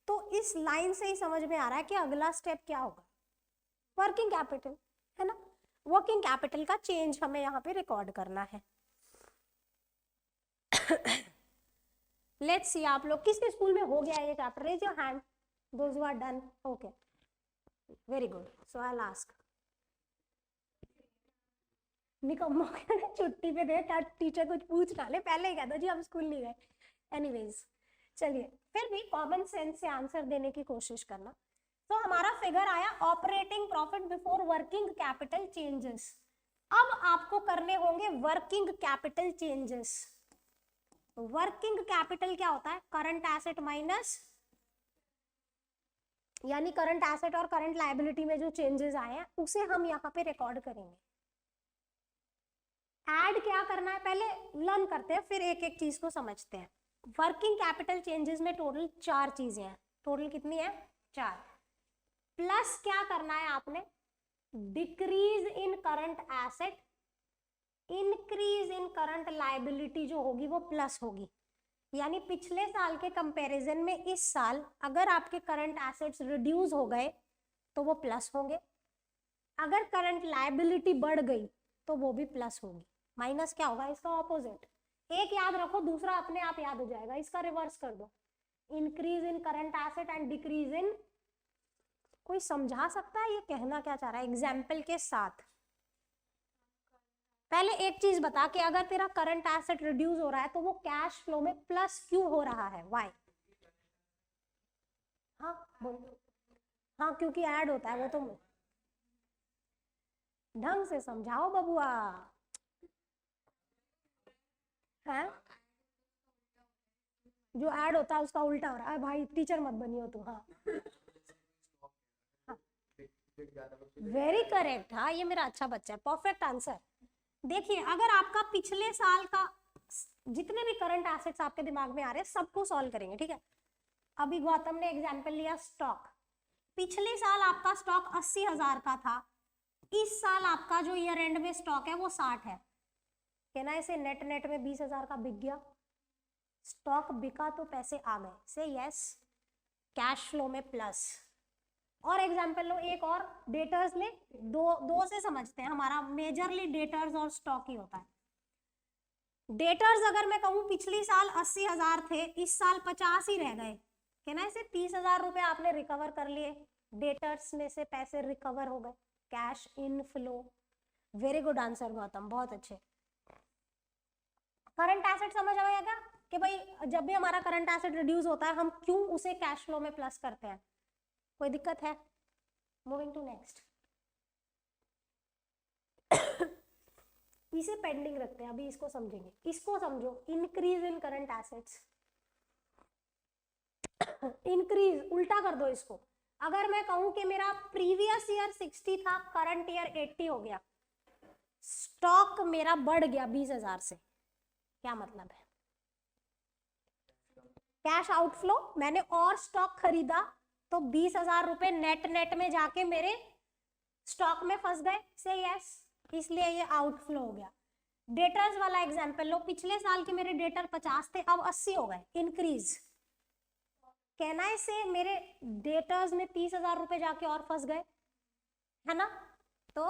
तो इस लाइन से ही समझ में आ रहा है कि अगला स्टेप क्या होगा, वर्किंग कैपिटल, है ना। वर्किंग कैपिटल का चेंज हमें यहाँ पे रिकॉर्ड करना है। लेट्स सी, आप लोग किसके स्कूल में हो गया ये chapter, raise your hand those who are done, okay very good. So I will ask, निकम्मो छुट्टी पे दे, टीचर कुछ पूछ ना ले, पहले ही कह दो जी हम स्कूल नहीं गए। एनीवेज चलिए, फिर भी कॉमन सेंस से आंसर देने की कोशिश करना। तो हमारा फिगर आया operating profit before working capital changes. अब आपको करने होंगे working capital changes. Working capital क्या होता है, करंट एसेट माइनस, यानी करंट एसेट और करंट लायबिलिटी में जो चेंजेस आए हैं उसे हम यहाँ पे रिकॉर्ड करेंगे। ऐड क्या करना है पहले लर्न करते हैं, फिर एक एक चीज को समझते हैं। वर्किंग कैपिटल चेंजेस में टोटल 4 चीजें हैं, टोटल कितनी है 4। प्लस क्या करना है आपने, decrease in current asset, increase in current liability जो होगी वो प्लस होगी, यानी पिछले साल के कंपैरिजन में इस साल अगर आपके करंट एसेट्स रिड्यूस हो गए तो वो प्लस होंगे, अगर करंट लायबिलिटी बढ़ गई तो वो भी प्लस होगी। माइनस क्या होगा? इसका ऑपोजिट। एक याद रखो, दूसरा अपने आप याद हो जाएगा, इसका रिवर्स कर दो। Increase in current asset and decrease in, कोई समझा सकता है ये कहना क्या चाह रहा है एग्जाम्पल के साथ? पहले एक चीज बता कि अगर तेरा करंट एसेट रिड्यूस हो रहा है तो वो कैश फ्लो में प्लस क्यों हो रहा है? वाई? हाँ बोल। हाँ क्योंकि ऐड होता है, वो तो ढंग से समझाओ बबुआ। है जो ऐड होता है उसका उल्टा हो रहा है। भाई टीचर मत बनियो तू। हाँ वेरी करेक्ट। हाँ ये मेरा अच्छा बच्चा है, परफेक्ट आंसर। देखिए अगर आपका पिछले साल का जितने भी करंट एसेट्स आपके दिमाग में आ रहे हैं सबको सॉल्व करेंगे, ठीक है? अभी गौतम ने एग्जांपल लिया स्टॉक। पिछले साल आपका स्टॉक 80,000 का था, इस साल आपका जो ईयर एंड में स्टॉक है वो 60 है। कहना इसे नेट नेट में 20,000 का बिक गया, स्टॉक बिका तो पैसे आ गए। से यस, कैश फ्लो में प्लस। और एग्जांपल लो एक और, डेटर्स ले। दो से समझते हैं, हमारा मेजरली डेटर्स और स्टॉक ही होता है। डेटर्स अगर मैं कहूं पिछली साल 80,000 थे, इस साल 50 ही रह गए, कहना इसे 30,000 रुपए आपने रिकवर कर लिए, डेटर्स में से पैसे रिकवर हो गए, cash in flow. Very good answer Gautam, बहुत अच्छे। करंट एसेट समझ आएगा क्या कि भाई जब भी हमारा करंट एसेट रिड्यूस होता है हम क्यों उसे कैश फ्लो में प्लस करते हैं? कोई दिक्कत है? Moving to next. इसे पेंडिंग रखते हैं, अभी इसको समझेंगे। इसको समझो, increase in current assets. Increase उल्टा कर दो इसको। अगर मैं कहूं कि मेरा प्रीवियस ईयर 60 था, करंट ईयर 80 हो गया, स्टॉक मेरा बढ़ गया 20,000 से, क्या मतलब है? Cash outflow. मैंने और स्टॉक खरीदा तो 20,000 रुपए नेट नेट में जाके मेरे स्टॉक में फंस गए। से यस, इसलिए ये आउटफ्लो हो गया। डेटर्स वाला एग्जांपल लो, पिछले साल के मेरे डेटर 50 थे, अब 80 हो गए, इंक्रीज। कहना है से मेरे डेटर्स में 30,000 रुपए जाके और फंस गए, है ना? तो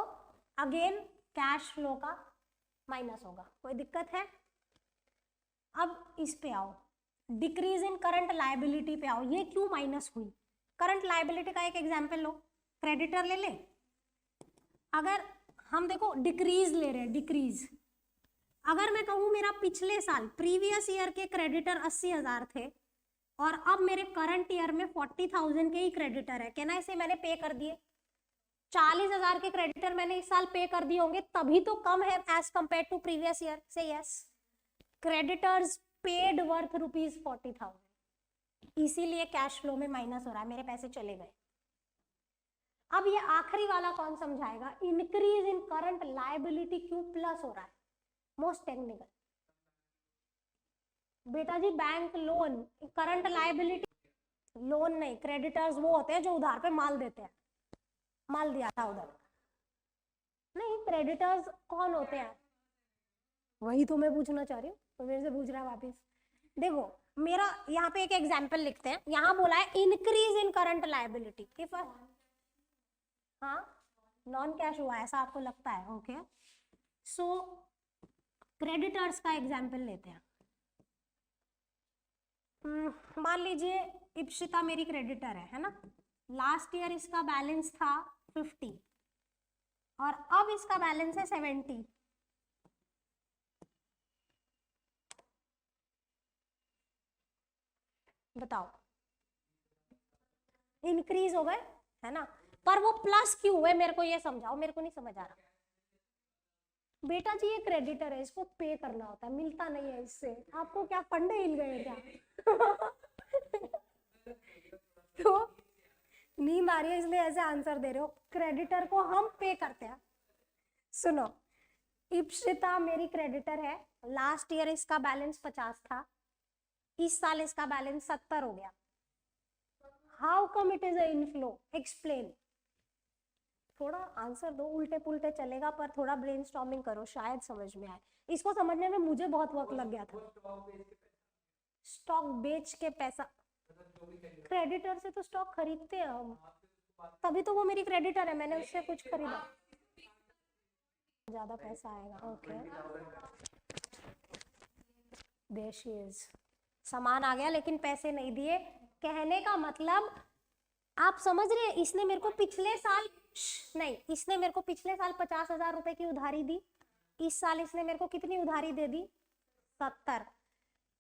अगेन कैश फ्लो का माइनस होगा। कोई दिक्कत है? अब इस पे आओ, डिक्रीज इन करंट लायबिलिटी पे आओ। ये क्यों माइनस हुई? करंट लायबिलिटी का एक एग्जांपल लो, क्रेडिटर ले ले। अगर हम देखो डिक्रीज ले रहे हैं, डिक्रीज। अगर मैं कहूं मेरा पिछले साल प्रीवियस ईयर के क्रेडिटर 80,000 थे और अब मेरे करंट ईयर में 40,000 के ही क्रेडिटर है, कहना इसे मैंने पे कर दिए। 40,000 के क्रेडिटर मैंने इस साल पे कर दिए होंगे, तभी तो कम है as compare to previous year. Say yes, creditors paid worth ₹40,000, इसीलिए कैश फ्लो में माइनस हो रहा है, मेरे पैसे चले गए। अब ये आखिरी वाला कौन समझाएगा? इंक्रीज इन करंट लायबिलिटी क्यों प्लस हो रहा है? मोस्ट टेक्निकल बेटा जी, bank loan current liability, loan नहीं, क्रेडिटर्स वो होते हैं जो उधार पे माल देते हैं। माल दिया था उधर, नहीं क्रेडिटर्स कौन होते हैं? वही तो मैं पूछना चाह रही हूँ, तो मेरे से पूछ रहा है वापिस। देखो मेरा यहाँ पे एक एग्जाम्पल लिखते हैं, यहाँ बोला है increase in current liability. If हाँ नॉन कैश हुआ ऐसा आपको लगता है? ओके, सो क्रेडिटर्स का एग्जाम्पल लेते हैं। मान लीजिए इप्सिता मेरी क्रेडिटर है ना? लास्ट ईयर इसका बैलेंस था 50 और अब इसका बैलेंस है 70। बताओ, इंक्रीज हो गए है ना? पर वो प्लस क्यों हुए मेरे को ये समझाओ, मेरे को नहीं समझ आ रहा। बेटा जी ये क्रेडिटर है, इसको पे करना होता है, मिलता नहीं है इससे। आपको क्या फंडे हिल गए क्या? तो नींद आ रही है इसलिए ऐसे आंसर दे रहे हो। क्रेडिटर को हम पे करते हैं। सुनो, इप्सिता मेरी क्रेडिटर है, लास्ट ईयर इसका बैलेंस 50 था, इस साल इसका बैलेंस 70 हो गया। How come it is a inflow? Explain. थोड़ा आंसर दो, उल्टे पुल्टे चलेगा पर थोड़ा ब्रेनस्टॉर्मिंग करो, शायद समझ में आए। इसको समझने में मुझे बहुत वक्त लग गया था। स्टॉक बेच के पैसा, क्रेडिटर से तो स्टॉक खरीदते हैं हम, तभी तो वो मेरी क्रेडिटर है, मैंने उससे कुछ खरीदा, ज्यादा पैसा आएगा। ओके, देयर शी इज, सामान आ गया लेकिन पैसे नहीं दिए। कहने का मतलब आप समझ रहे हैं, इसने मेरे को पिछले साल नहीं, इसने मेरे को पिछले साल 50,000 रुपए की उधारी दी, इस साल इसने मेरे को कितनी उधारी दे दी? 70।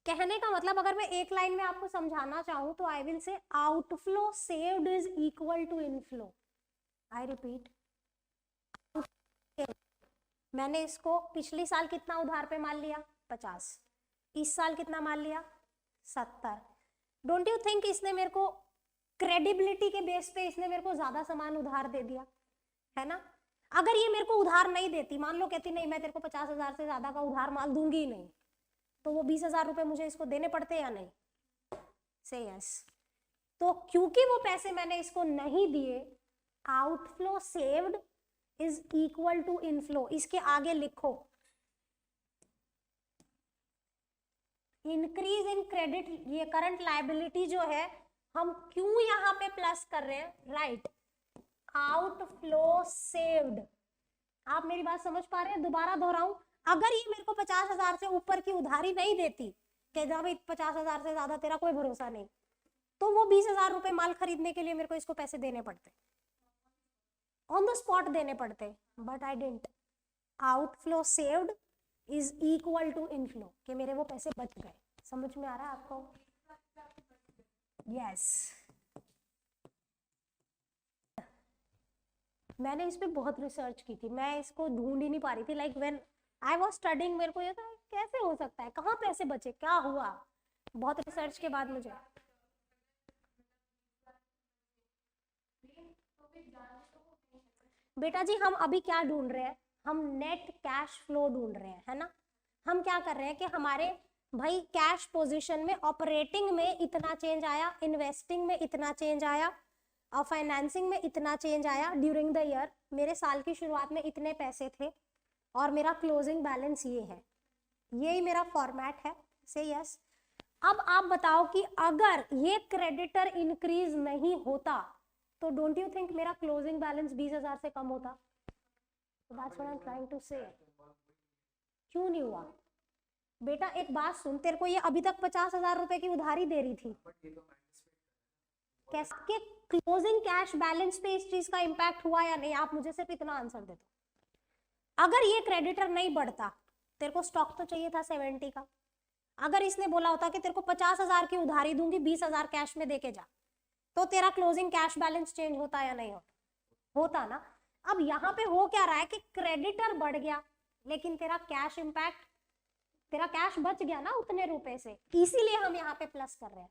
कहने का मतलब अगर मैं एक लाइन में आपको समझाना चाहूं तो I will say outflow saved is equal to inflow. I repeat, मैंने इसको पिछली साल कितना उधार पे मान लिया? 50। इस साल कितना मान लिया? 70। डोंट यू थिंक इसने मेरे को क्रेडिबिलिटी के बेस पे इसने मेरे को ज्यादा सामान उधार दे दिया है ना? अगर ये मेरे को उधार नहीं देती, मान लो कहती नहीं मैं तेरे को 50,000 से ज्यादा का उधार माल दूंगी ही नहीं, तो वो 20,000 रुपए मुझे इसको देने पड़ते या नहीं? से यस। तो क्योंकि वो पैसे मैंने इसको नहीं दिए, outflow saved is equal to inflow. इसके आगे लिखो इंक्रीज इन क्रेडिट, ये करंट लायबिलिटी जो है हम क्यों यहाँ पे प्लस कर रहे हैं? Right, outflow saved. आप मेरी बात समझ पा रहे हैं? दोबारा दोहराऊं, अगर ये मेरे को 50,000 से ऊपर की उधारी नहीं देती, कि भाई 50,000 से ज्यादा तेरा कोई भरोसा नहीं, तो वो 20,000 रुपए माल खरीदने के लिए मेरे को इसको पैसे देने पड़ते, ऑन द स्पॉट देने पड़ते, but I didn't. Outflow saved is equal to inflow, कि मेरे वो पैसे बच गए। समझ में आ रहा है आपको? यस मैंने इस पे बहुत रिसर्च की थी, मैं इसको ढूंढ ही नहीं पा रही थी। Like when I was studying, मेरे को ये था कैसे हो सकता है, कहाँ पैसे बचे, क्या हुआ? बहुत रिसर्च के बाद मुझे बेटा जी हम अभी क्या ढूंढ रहे हैं? हम नेट कैश फ्लो ढूंढ रहे हैं, है ना? हम क्या कर रहे हैं कि हमारे भाई कैश पोजीशन में ऑपरेटिंग में इतना चेंज आया, इन्वेस्टिंग में इतना चेंज आया और फाइनेंसिंग में इतना चेंज आया ड्यूरिंग द ईयर। मेरे साल की शुरुआत में इतने पैसे थे और मेरा क्लोजिंग बैलेंस ये है, यही मेरा फॉर्मेट है। से यस। अब आप बताओ कि अगर ये क्रेडिटर इंक्रीज नहीं होता तो डोंट यू थिंक मेरा क्लोजिंग बैलेंस 20,000 से कम होता? That's what I am trying to say. क्यों नहीं हुआ? बेटा एक बात सुन, तेरे को ये अभी तक 50,000 रुपए की उधारी दे रही थी, कैसे क्लोजिंग कैश बैलेंस पे इस चीज का इंपैक्ट हुआ या नहीं? आप मुझे सिर्फ इतना आंसर दे दो। अगर ये क्रेडिटर नहीं बढ़ता, तेरे को स्टॉक तो चाहिए था 70 का, अगर इसने बोला होता कि तेरे को 50,000 की उधारी दूंगी, 20,000 कैश में देके जा, तो तेरा क्लोजिंग कैश बैलेंस चेंज होता या नहीं होता? होता ना। अब यहाँ पे हो क्या रहा है कि क्रेडिटर बढ़ गया लेकिन तेरा कैश इंपैक्ट, तेरा कैश बच गया ना उतने रुपए से, इसीलिए हम यहाँ पे प्लस कर रहे हैं।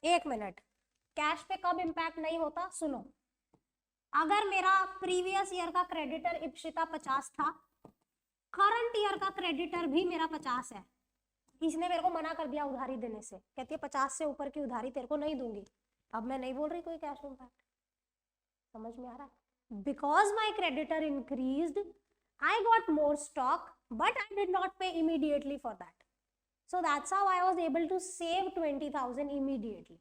एक मिनट, कैश पे कब इंपैक्ट नहीं होता? सुनो, अगर मेरा प्रीवियस ईयर का क्रेडिटर इप्सिता 50 था, करंट ईयर का क्रेडिटर भी मेरा 50 है, इसने मेरे को मना कर दिया उधारी देने से, कहती है 50 से ऊपर की उधारी तेरे को नहीं दूंगी। अब मैं नहीं बोल रही कोई कैश इंपैक्ट। समझ में आ रहा है? Because my creditor increased, I got more stock, but I did not pay immediately for that. So that's how I was able to save 20,000 immediately.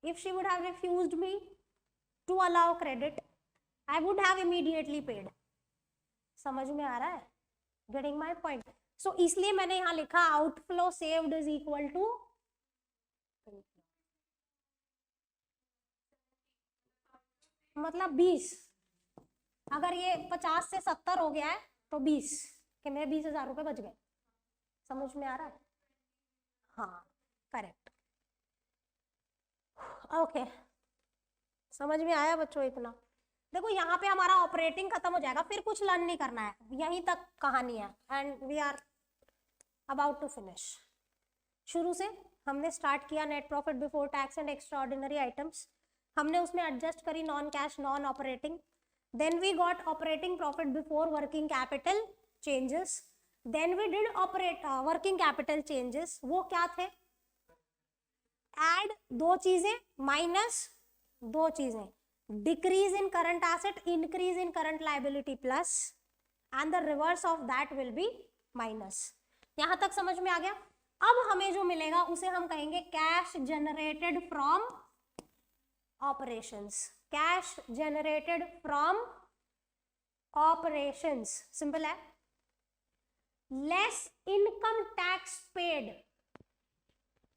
If she would have refused me to allow credit, I would have immediately paid. समझ में आ रहा है? Getting my point? So इसलिए मैंने यहाँ लिखा outflow saved is equal to मतलब 20। अगर ये 50 से 70 हो गया है तो 20, कि मेरे 20,000 रुपए बच गए। समझ में आ रहा है? हाँ करेक्ट। ओके समझ में आया बच्चों? इतना देखो, यहाँ पे हमारा ऑपरेटिंग खत्म हो जाएगा, फिर कुछ लर्न नहीं करना है, यहीं तक कहानी है and we are about to finish. शुरू से हमने स्टार्ट किया net profit before tax and extra ordinary items, हमने उसमें एडजस्ट करी non cash non operating, then we got operating profit before working capital changes, then we did operate working capital changes. वो क्या थे? ऐड 2 चीजें minus 2 चीजें, decrease in current asset, increase in current liability plus, and the reverse of that will be minus. यहां तक समझ में आ गया? अब हमें जो मिलेगा उसे हम कहेंगे cash generated from operations. Cash generated from operations, simple है। Less income tax paid.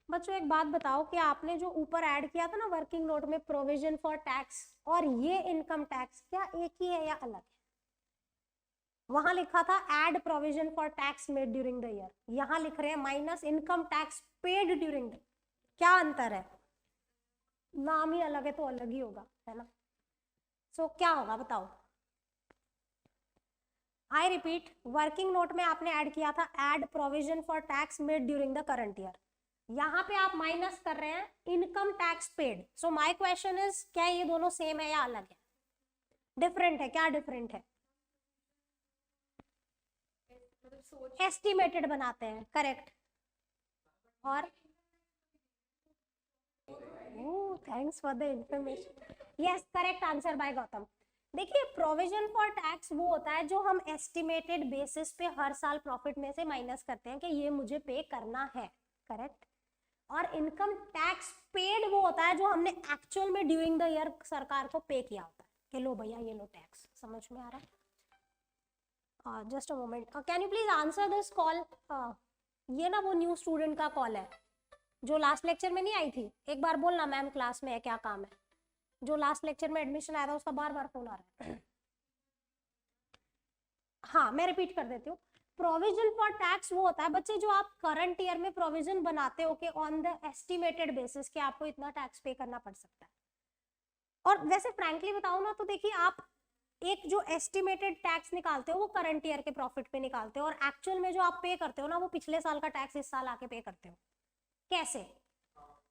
बच्चों एक बात बताओ कि आपने जो ऊपर ऐड किया था ना वर्किंग नोट में प्रोविजन फॉर टैक्स, और ये इनकम टैक्स क्या एक ही है या अलग है? वहां लिखा था add provision for tax made during the year, यहां लिख रहे हैं minus income tax paid during the. क्या अंतर है? नाम ही अलग है तो अलग ही होगा, है ना? सो क्या होगा बताओ? आई रिपीट, वर्किंग नोट में आपने ऐड किया था add provision for tax made during the current year, यहां पे आप माइनस कर रहे हैं income tax paid. So my question is, क्या ये दोनों सेम है या अलग है? डिफरेंट है। क्या डिफरेंट है? एस्टिमेटेड बनाते हैं, करेक्ट। और thanks for the information. Yes, correct answer by Gautam. देखिए प्रोविजन फॉर टैक्स वो होता है जो हम एस्टिमेटेड बेसिस पे हर साल प्रॉफिट में से माइनस करते हैं कि ये मुझे पे करना है, करेक्ट। और इनकम टैक्स पेड वो होता है जो हमने एक्चुअल में ड्यूरिंग द ईयर सरकार को पे किया होता है कि लो भैया ये लो टैक्स। समझ में आ रहा है? Just a moment, can you please answer this call? ये ना वो न्यू स्टूडेंट का कॉल है जो लास्ट लेक्चर में नहीं आई थी। एक बार बोलना मैम क्लास में है, क्या काम है? जो लास्ट लेक्चर में एडमिशन आया था उसका बार बार फोन आ रहा है। हाँ मैं रिपीट कर देती हूँ। प्रोविजन फॉर टैक्स वो होता है बच्चे जो आप करंट ईयर में प्रोविजन बनाते हो कि ऑन द एस्टिमेटेड बेसिस कि आपको इतना टैक्स पे करना पड़ सकता है। और वैसे फ्रैंकली बताओ ना तो देखिए आप एक जो एस्टिमेटेड टैक्स निकालते हो वो करंट ईयर के प्रॉफिट पे निकालते हो, और एक्चुअल में जो आप पे करते हो ना वो पिछले साल का टैक्स इस साल आके पे करते हो। कैसे?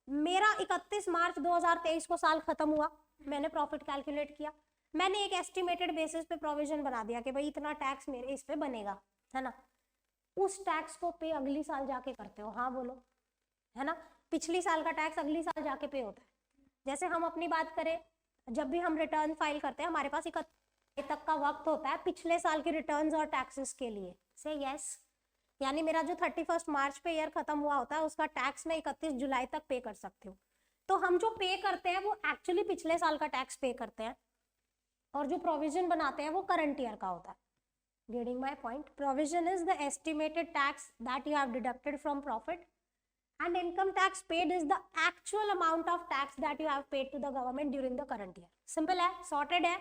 मेरा 31 मार्च 2023 को साल खत्म हुआ, मैंने प्रॉफिट कैलकुलेट किया, मैंने एक एस्टिमेटेड बेसिस पे प्रोविजन बना दिया कि भाई इतना टैक्स मेरे इस पे बनेगा, है ना। उस टैक्स को पे अगली साल जाके करते हो। हाँ बोलो, है ना। पिछली साल का टैक्स अगली साल जाके पे होता है। जैसे हम अपनी बात करें, जब भी हम रिटर्न फाइल करते हैं हमारे पास 31 तक का वक्त होता है पिछले साल के रिटर्न्स और टैक्सेस के लिए। से यस, यानी मेरा जो 31 मार्च पे ईयर खत्म हुआ होता है उसका टैक्स मैं 31 जुलाई तक पे कर सकती हूँ। तो हम जो पे करते हैं वो एक्चुअली पिछले साल का टैक्स पे करते हैं, और जो प्रोविजन बनाते हैं वो करंट ईयर का होता है। Getting my point? Provision is the estimated tax that you have deducted from profit, and income tax paid is the actual amount of tax that you have paid to the government during the current year. Simple है, sorted है।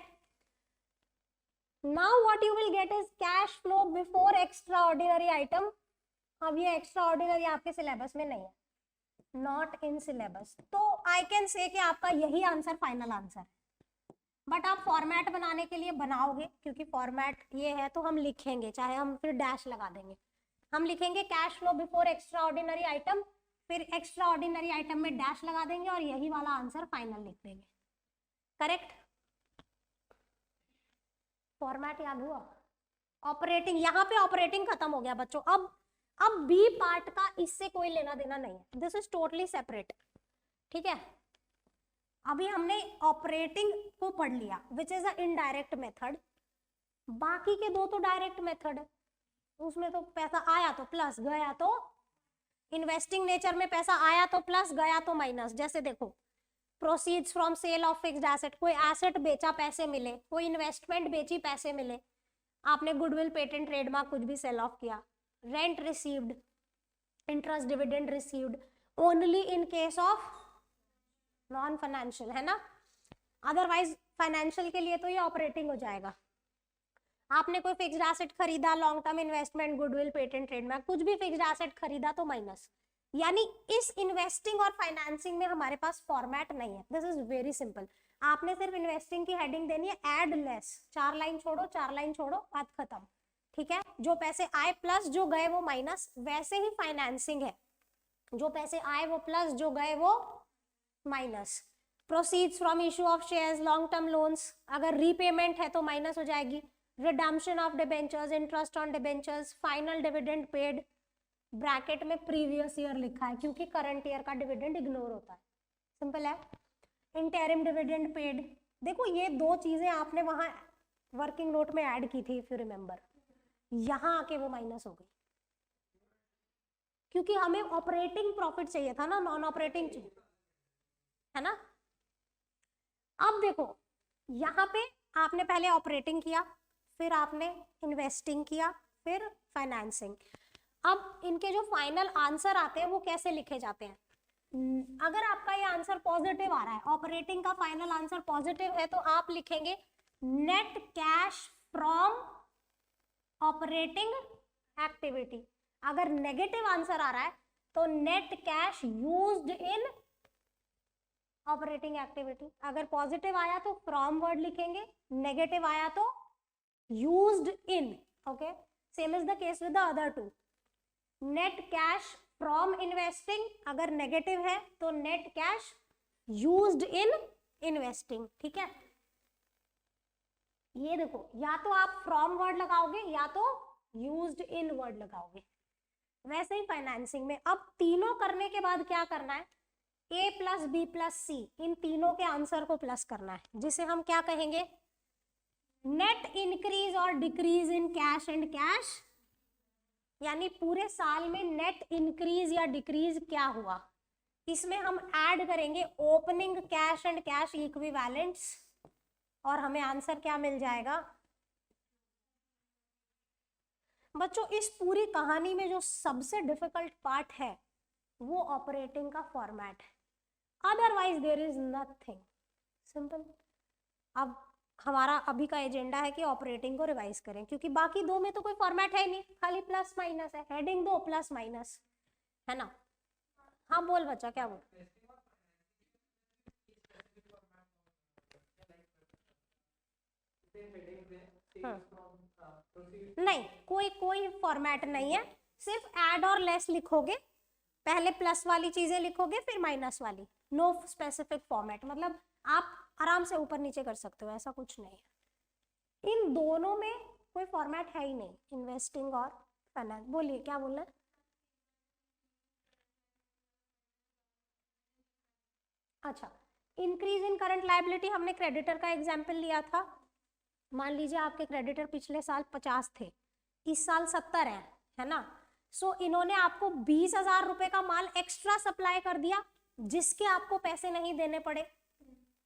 Now what you will get is cash flow before extraordinary item. अब ये extraordinary आपके syllabus में नहीं है, not in syllabus, तो I can say कि आपका यही आंसर फाइनल आंसर है। बट आप फॉर्मेट बनाने के लिए बनाओगे, क्योंकि फॉर्मेट ये है तो हम लिखेंगे, चाहे हम फिर डैश लगा देंगे, हम लिखेंगे cash flow before extra ordinary item, फिर एक्स्ट्रा ऑर्डिनरी आइटम में डैश लगा देंगे और यही वाला आंसर फाइनल लिख देंगे। करेक्ट? फॉर्मेट याद हुआ? ऑपरेटिंग, यहाँ पे ऑपरेटिंग खत्म हो गया बच्चों। अब बी पार्ट का इससे कोई लेना देना नहीं है, दिस इज टोटली सेपरेट। ठीक है, अभी हमने ऑपरेटिंग को पढ़ लिया which is a indirect method, बाकी के दो तो डायरेक्ट मेथड है, उसमें तो पैसा आया तो प्लस, गया तो इन्वेस्टिंग नेचर में पैसा आया तो प्लस, गया तो माइनस। जैसे देखो proceeds from sale of fixed asset, कोई एसेट बेचा पैसे मिले, कोई इन्वेस्टमेंट बेची पैसे मिले, आपने गुडविल पेटेंट ट्रेडमार्क कुछ भी सेल ऑफ किया, rent received, interest dividend received only in case of non financial, है ना। अदरवाइज फाइनेंशियल के लिए तो ये ऑपरेटिंग हो जाएगा। आपने कोई फिक्स्ड एसेट खरीदा, long term investment, goodwill patent trademark, कुछ भी फिक्स्ड एसेट खरीदा तो माइनस। यानी इस इन्वेस्टिंग और फाइनेंसिंग में हमारे पास फॉर्मेट नहीं है, दिस इज वेरी सिंपल। आपने सिर्फ इन्वेस्टिंग की हेडिंग देनी है एड लेस, 4 लाइन छोड़ो 4 लाइन छोड़ो, बात खत्म। ठीक है, जो पैसे आए प्लस, जो गए वो माइनस। वैसे ही फाइनेंसिंग है, जो पैसे आए वो प्लस, जो गए वो minus. Proceeds from issue of shares, long term loans, अगर रीपेमेंट है तो माइनस हो जाएगी। Redemption of debentures, interest on debentures, final dividend paid, bracket में प्रीवियस ईयर लिखा है क्योंकि करंट ईयर का डिविडेंड इग्नोर होता है, सिंपल है। इंटरिम डिविडेंड पेड, देखो ये दो चीजें आपने वहां वर्किंग नोट में ऐड की थी इफ यू रिमेंबर, यहां आके वो माइनस हो गई, क्योंकि हमें ऑपरेटिंग प्रॉफिट चाहिए था ना, नॉन ऑपरेटिंग चाहिए, है ना। अब देखो यहाँ पे आपने पहले ऑपरेटिंग किया, फिर आपने इन्वेस्टिंग किया, फिर फाइनेंसिंग। अब इनके जो फाइनल आंसर आते हैं वो कैसे लिखे जाते हैं? अगर आपका ये आंसर पॉजिटिव आ रहा है, ऑपरेटिंग का फाइनल आंसर पॉजिटिव है, तो आप लिखेंगे net cash from operating activity. अगर नेगेटिव आंसर आ रहा है तो net cash used in operating activity. अगर पॉजिटिव आया तो फ्रॉम वर्ड लिखेंगे, नेगेटिव आया तो used in. Okay, same is the case with the other two. Net cash from investing, अगर नेगेटिव है तो net cash used in investing. ठीक है, ये देखो, या तो आप फ्रॉम वर्ड लगाओगे या तो यूज्ड इन वर्ड लगाओगे। वैसे ही फाइनेंसिंग में अब तीनों करने के बाद क्या करना है? A प्लस बी प्लस सी, इन तीनों के आंसर को प्लस करना है, जिसे हम क्या कहेंगे? नेट इंक्रीज और decrease in cash and cash, यानी पूरे साल में नेट इंक्रीज या डिक्रीज क्या हुआ, इसमें हम ऐड करेंगे opening cash and cash equivalents, और हमें आंसर क्या मिल जाएगा? बच्चों इस पूरी कहानी में जो सबसे डिफिकल्ट पार्ट है वो ऑपरेटिंग का फॉर्मेट है, otherwise there is nothing, simple. अब हमारा अभी का एजेंडा है कि ऑपरेटिंग को रिवाइज करें, क्योंकि बाकी दो में तो कोई फॉर्मेट है नहीं, खाली प्लस माइनस है, हेडिंग दो प्लस माइनस, है ना। हाँ बोल बच्चा, क्या बोल? हाँ। नहीं, कोई फॉर्मेट नहीं है, सिर्फ ऐड और लेस लिखोगे, पहले प्लस वाली चीजें लिखोगे फिर माइनस वाली, नो स्पेसिफिक फॉर्मेट। मतलब आप आराम से ऊपर नीचे कर सकते हो, ऐसा कुछ नहीं है। इन दोनों में कोई फॉर्मेट है ही नहीं, इन्वेस्टिंग और फाइनेंस। बोलिए क्या बोलना है? अच्छा, इंक्रीज इन करंट लायबिलिटी, हमने क्रेडिटर का एग्जाम्पल लिया था। मान लीजिए आपके क्रेडिटर पिछले साल 50 थे, इस साल 70 है ना। सो इन्होंने आपको 20,000 रुपए का माल एक्स्ट्रा सप्लाई कर दिया, जिसके आपको पैसे नहीं देने पड़े,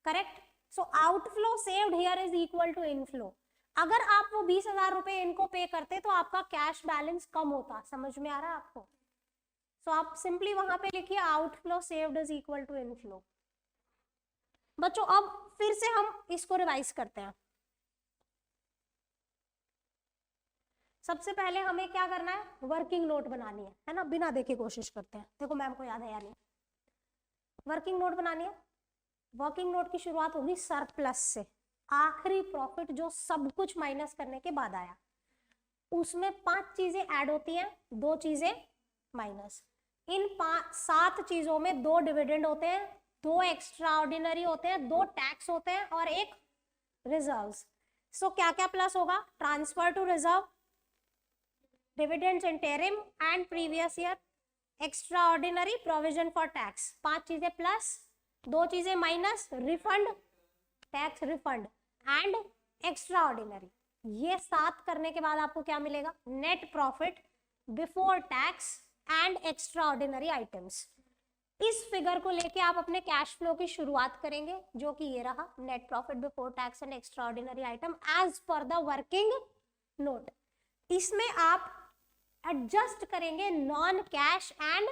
correct. So outflow saved here is equal to inflow. अगर आप वो 20,000 रुपए इनको पे करते तो आपका कैश बैलेंस कम होता। समझ में आ रहा है आपको? सो आप सिंपली वहां पे लिखिए outflow saved is equal to inflow. बच्चों अब फिर से हम इसको रिवाइज करते हैं। सबसे पहले हमें क्या करना है? वर्किंग नोट बनानी है ना। बिना देखे कोशिश करते हैं, देखो मैम को याद है या नहीं। वर्किंग नोट बनानी है। वर्किंग नोट की शुरुआत होगी सरप्लस से, आखिरी प्रॉफिट जो सब कुछ माइनस करने के बाद आया, उसमें 5 चीजें ऐड होती हैं, 2 चीजें माइनस। इन 7 चीजों में 2 डिविडेंड होते हैं, 2 एक्स्ट्रा ऑर्डिनरी होते हैं, 2 टैक्स होते हैं और 1 रिजर्व्स। सो क्या क्या प्लस होगा? Transfer to reserve, dividends interim and previous year, extraordinary, provision for tax. 5 चीजें प्लस, 2 चीजें minus, refund, tax refund and extra ordinary. ये 7 करने के बाद आपको क्या मिलेगा? Net profit before tax and extra ordinary items. इस फिगर को लेके आप अपने कैश फ्लो की शुरुआत करेंगे, जो कि ये रहा, net profit before tax and extra ordinary item as per the working note. इसमें आप एडजस्ट करेंगे नॉन कैश एंड,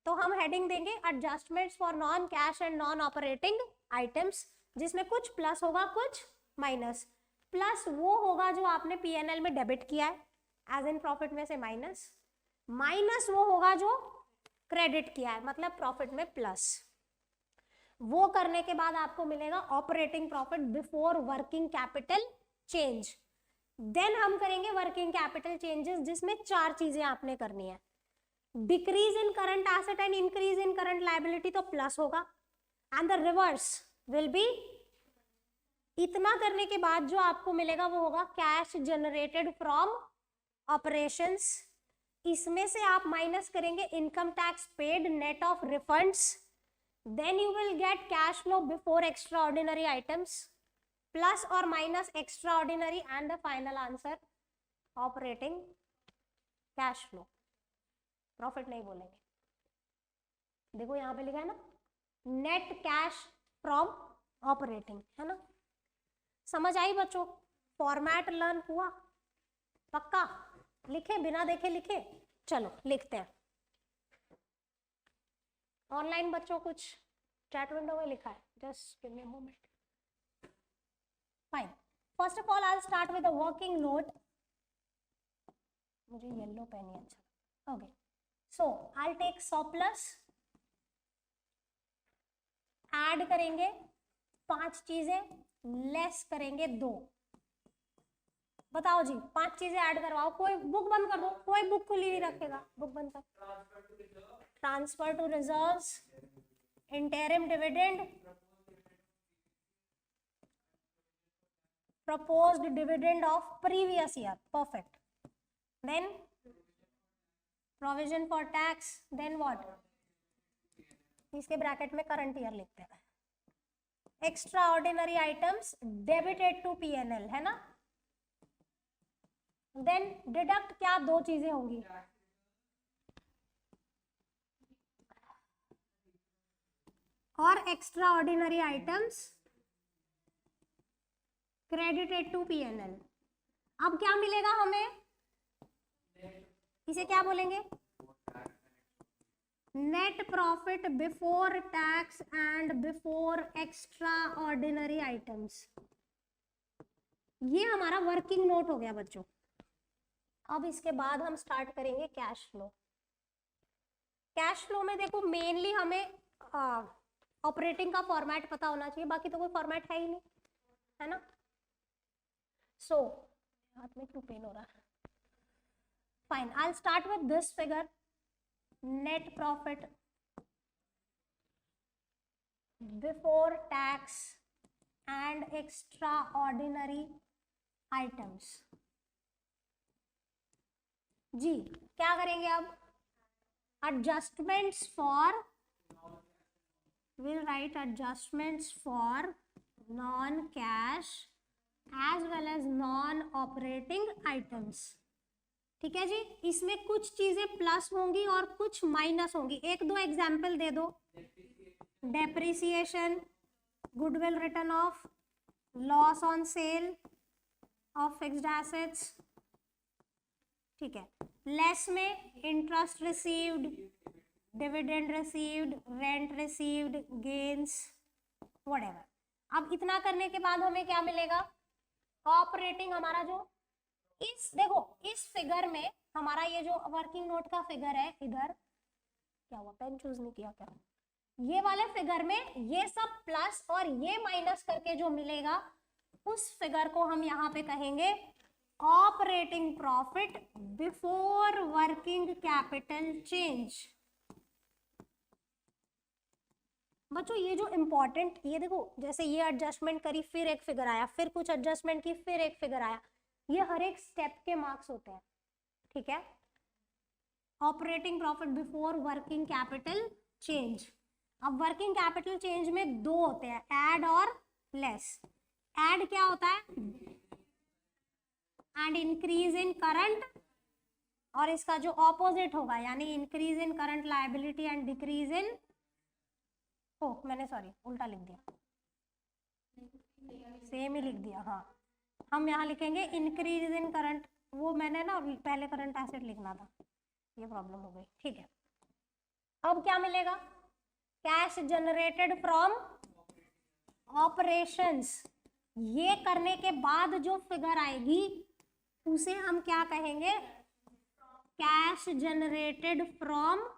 तो हम हेडिंग देंगे adjustments for non cash and non operating items, जिसमें कुछ प्लस होगा कुछ माइनस। प्लस वो होगा जो आपने पीएनएल में डेबिट किया है एज इन प्रॉफिट में से माइनस, माइनस वो होगा जो क्रेडिट किया है मतलब प्रॉफिट में प्लस। वो करने के बाद आपको मिलेगा operating profit before working capital change. Then हम करेंगे वर्किंग कैपिटल चेंजेस, जिसमें 4 चीजें आपने करनी है। Decrease in current asset and increase in current liability तो प्लस होगा, and the reverse will be. इतना करने के बाद जो आपको मिलेगा वो होगा कैश जनरेटेड फ्रॉम ऑपरेशंस। इसमें से आप माइनस करेंगे income tax paid net of refunds, then you will get cash flow before extra ordinary items, plus और minus extra ordinary, and the final answer operating cash flow, profit नहीं बोलेंगे। देखो यहाँ पे लिखा है ना, नेट कैश फ्रॉम ऑपरेटिंग, है ना। समझ आई बच्चों? फॉर्मेट लर्न हुआ? पक्का? लिखे बिना देखे लिखे? चलो लिखते हैं। ऑनलाइन बच्चों कुछ चैट विंडो में लिखा है? Just give me a moment. Fine, first of all I will start with the working note. मुझे येलो पेन ही अच्छा। Okay, so I will take surplus, add करेंगे 5 चीजें, लेस करेंगे 2। बताओ जी, 5 चीजें ऐड करवाओ। कोई बुक बंद कर दो, कोई बुक खुली नहीं रखेगा, बुक बंद कर। Transfer to reserves, interim dividend, proposed dividend of previous year, perfect. Then provision for tax, then what? इसके ब्रैकेट में करंट ईयर लिखते हैं। Extra ordinary items debited to PNL, है ना। देन डिडक्ट क्या 2 चीजें होंगी, और extra ordinary items credited to PNL. अब क्या मिलेगा हमें, इसे क्या बोलेंगे, net profit before tax and before extra ordinary items. ये हमारा वर्किंग नोट हो गया बच्चों। अब इसके बाद हम स्टार्ट करेंगे कैश फ्लो। कैश फ्लो में देखो मेनली हमें ऑपरेटिंग का फॉर्मेट पता होना चाहिए, बाकी तो कोई फॉर्मेट है ही नहीं, है ना। सो हाथ में क्यों पेन हो रहा है। Fine, I will start with this figure, net profit before tax and extra ordinary items. जी क्या करेंगे अब, adjustments for, we'll write adjustments for non-cash as well as non-operating items। ठीक है जी, इसमें कुछ चीजें प्लस होंगी और कुछ माइनस होंगी। 1-2 एग्जाम्पल दे दो। Depreciation, goodwill return of, loss on sale of fixed assets, ठीक है। लेस में interest received, dividend received, rent received, gains, whatever. अब इतना करने के बाद हमें क्या मिलेगा, ऑपरेटिंग हमारा जो इस देखो इस फिगर में हमारा ये जो वर्किंग नोट का फिगर है, इधर क्या हुआ, पेन चूज नहीं किया क्या, ये वाले फिगर में ये सब प्लस और ये माइनस करके जो मिलेगा उस फिगर को हम यहाँ पे कहेंगे operating profit before working capital change. बच्चों ये जो इंपॉर्टेंट, ये देखो जैसे ये एडजस्टमेंट करी फिर एक फिगर आया, फिर कुछ एडजस्टमेंट की फिर एक फिगर आया, ये हर एक स्टेप के मार्क्स होते हैं, ठीक है। Operating profit before working capital change. अब वर्किंग कैपिटल चेंज में 2 होते हैं, ऐड और लेस। ऐड क्या होता है, एंड इंक्रीज इन करंट, और इसका जो ऑपोजिट होगा यानी increase in current liability and decrease in, मैंने सॉरी उल्टा लिख दिया, सेम ही लिख दिया। हाँ हम यहाँ लिखेंगे इंक्रीज इन करंट, वो मैंने ना पहले करंट एसेट लिखना था, ये प्रॉब्लम हो गई, ठीक है। अब क्या मिलेगा, कैश जनरेटेड फ्रॉम ऑपरेशंस। ये करने के बाद जो फिगर आएगी उसे हम क्या कहेंगे, कैश जनरेटेड फ्रॉम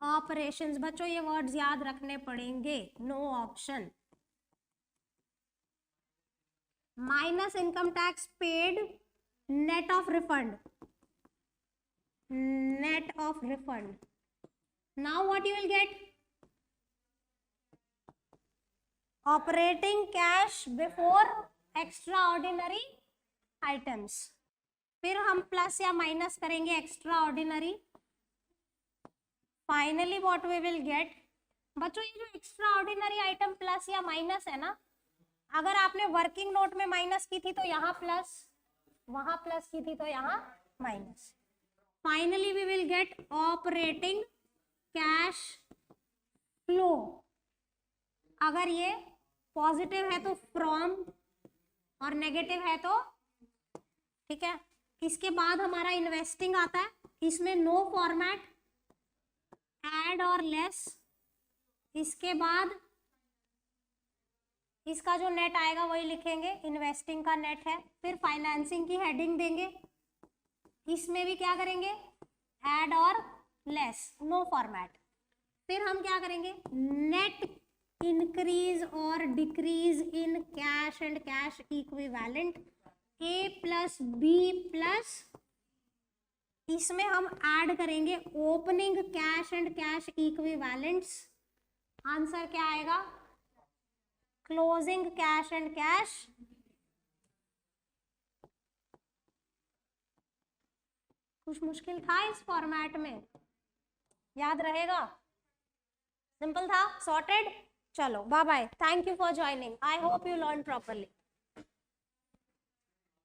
ऑपरेशंस। बच्चों ये वर्ड्स याद रखने पड़ेंगे, no option. Minus income tax paid net of refund, net of refund. Now what you will get, operating cash before extra ordinary items. फिर हम प्लस या माइनस करेंगे extraordinary. Finally what we will get, बच्चों ये जो extraordinary item plus या minus है ना, अगर आपने वर्किंग नोट में माइनस की थी तो यहाँ प्लस, वहां प्लस की थी तो यहाँ minus. Finally we will get operating cash flow. अगर ये पॉजिटिव है तो फ्रॉम और नेगेटिव है तो, ठीक है। इसके बाद हमारा इन्वेस्टिंग आता है, इसमें नो फॉर्मेट, ऐड और लेस। इसके बाद इसका जो नेट आएगा वही लिखेंगे, इन्वेस्टिंग का नेट है। फिर फाइनेंसिंग की हेडिंग देंगे, इसमें भी क्या करेंगे, ऐड और लेस, नो फॉर्मेट। फिर हम क्या करेंगे, नेट इंक्रीज और decrease in cash and cash equivalent, A plus B plus, इसमें हम ऐड करेंगे opening cash and cash equivalents. Answer क्या आएगा, क्लोजिंग कैश एंड कैश। कुछ मुश्किल था इस फॉर्मेट में, याद रहेगा, सिंपल था, सॉर्टेड। चलो bye bye, thank you for joining, I hope you learn properly.